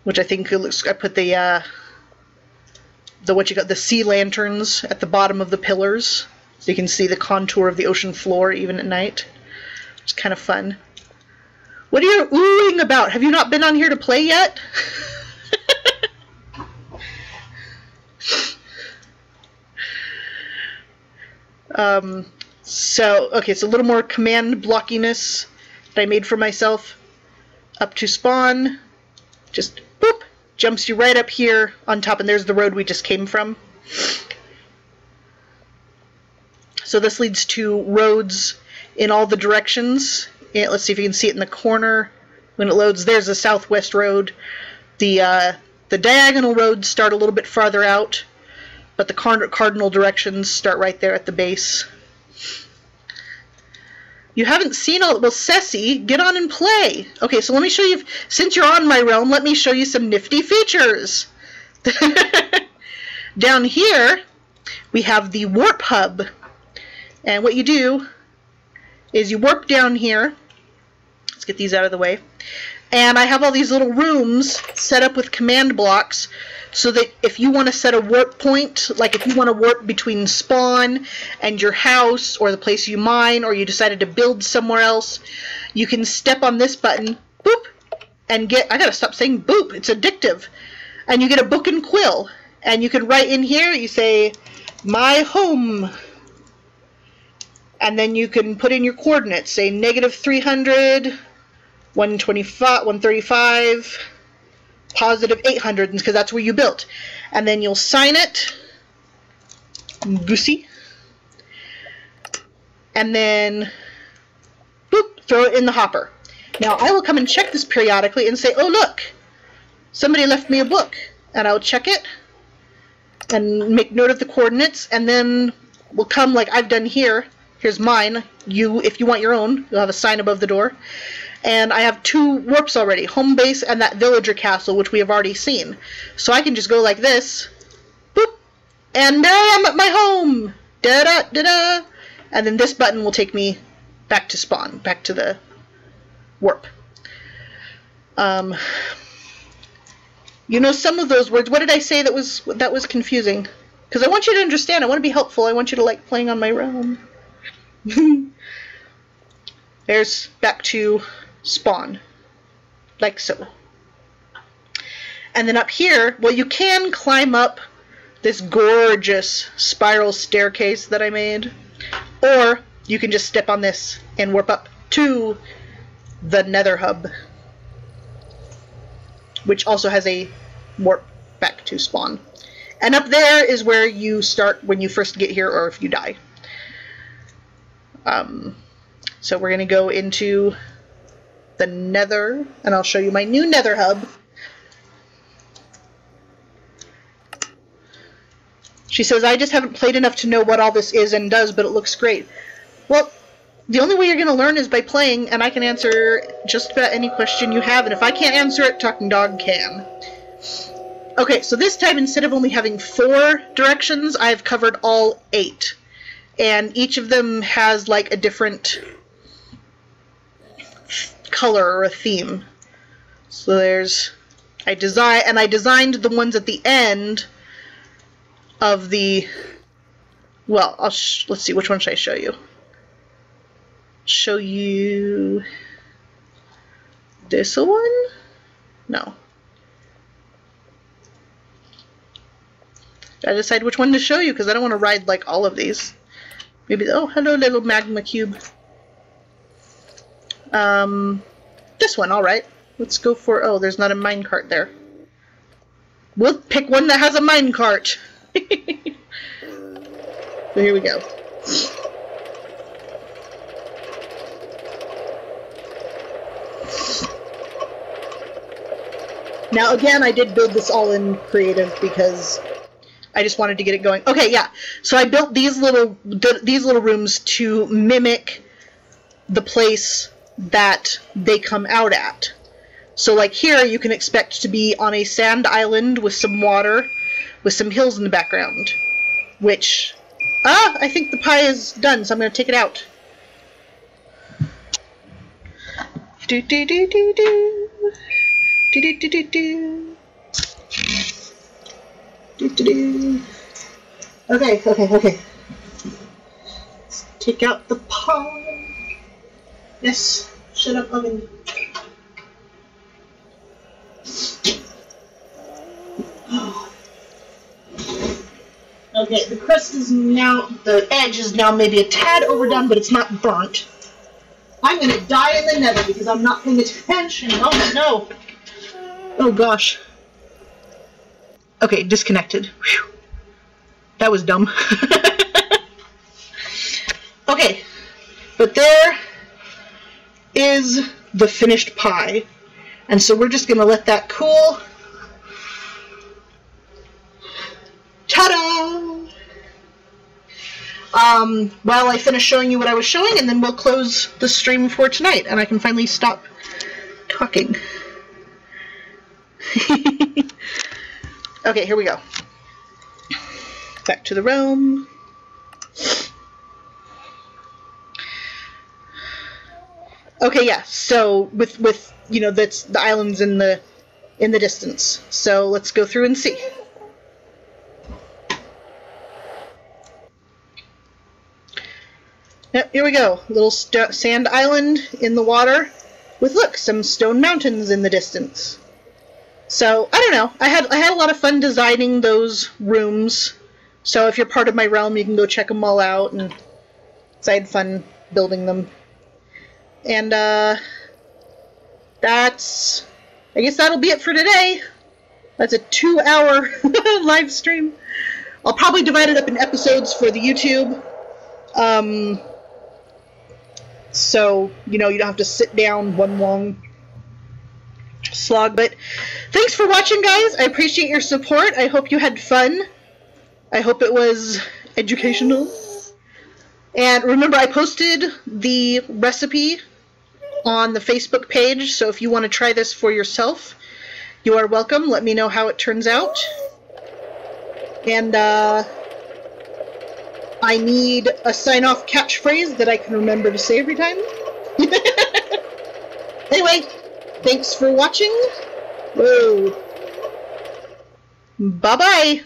which I think it looks, I put the sea lanterns at the bottom of the pillars, so you can see the contour of the ocean floor even at night. It's kind of fun. What are you oohing about? Have you not been on here to play yet? So, okay, it's a little more command blockiness that I made for myself. Up to Spawn, just boop, jumps you right up here on top, and there's the road we just came from. So this leads to roads in all the directions. Yeah, let's see if you can see it in the corner. When it loads, there's the southwest road. The diagonal roads start a little bit farther out, but the cardinal directions start right there at the base. You haven't seen all... Well, Ceci, get on and play. Okay, so let me show you... Since you're on my realm, let me show you some nifty features. Down here, we have the warp hub. And what you do is you warp down here. Let's get these out of the way. And I have all these little rooms set up with command blocks so that if you want to set a warp point, like if you want to warp between Spawn and your house or the place you mine, or you decided to build somewhere else, you can step on this button, boop, and get... I gotta stop saying boop, it's addictive. And you get a book and quill. And you can write in here, you say, my home. And then you can put in your coordinates, say -300, 125, 135, positive 800, because that's where you built. And then you'll sign it, Goosey, and then boop, throw it in the hopper. Now I will come and check this periodically and say, oh look, somebody left me a book, and I'll check it and make note of the coordinates, and then we'll come like I've done here. Here's mine. You, if you want your own, you'll have a sign above the door. And I have 2 warps already, home base and that villager castle, which we have already seen. So I can just go like this, boop, and there I am at my home! Da-da-da-da! And then this button will take me back to Spawn, back to the warp. You know, some of those words, what did I say that was confusing? Because I want you to understand, I want to be helpful, I want you to like playing on my realm. There's back to Spawn, like so. And then up here, well, you can climb up this gorgeous spiral staircase that I made, or you can just step on this and warp up to the Nether Hub, which also has a warp back to Spawn. And up there is where you start when you first get here, or if you die. So we're going to go into the Nether, and I'll show you my new Nether Hub. She says, I just haven't played enough to know what all this is and does, but it looks great. Well, the only way you're going to learn is by playing, and I can answer just about any question you have, and if I can't answer it, Talking Dog can. Okay, so this time, instead of only having 4 directions, I've covered all 8. And each of them has like a different color or a theme. So there's, I designed the ones at the end of the, well, let's see, which one should I show you? Show you this one? No. Gotta decide which one to show you because I don't want to ride like all of these. Maybe, oh, hello little magma cube. This one, alright. Let's go for, oh, there's not a minecart there. We'll pick one that has a minecart. So here we go. Now again, I did build this all in creative because I just wanted to get it going. Okay, yeah. So I built these little rooms to mimic the place that they come out at. So like here, you can expect to be on a sand island with some water, with some hills in the background. Which, I think the pie is done, so I'm going to take it out. Do do do do do. Do do do do do. Do do do. Okay. Let's take out the pie. Yes. Shut up, oven. Okay, the crust is now, the edge is now maybe a tad overdone, but it's not burnt. I'm gonna die in the nether because I'm not paying attention. Oh no. Oh gosh. Okay, disconnected. Whew. That was dumb. Okay, but there is the finished pie. And so we're just gonna let that cool. Ta-da! While I finish showing you what I was showing, and then we'll close the stream for tonight, and I can finally stop talking. Okay, here we go. Back to the realm. Okay, yeah. So with you know, that's the islands in the distance. So let's go through and see. Yep, here we go. Little sand island in the water with, look, some stone mountains in the distance. So, I don't know. I had a lot of fun designing those rooms. So if you're part of my realm, you can go check them all out. And I had fun building them. And that's, I guess that'll be it for today. That's a 2-hour live stream. I'll probably divide it up in episodes for the YouTube. So, you know, you don't have to sit down one long slog. But thanks for watching, guys. I appreciate your support. I hope you had fun. I hope it was educational. And remember, I posted the recipe on the Facebook page, so if you want to try this for yourself, you are welcome. Let me know how it turns out. And, I need a sign-off catchphrase that I can remember to say every time. Anyway, thanks for watching. Whoa. Bye-bye.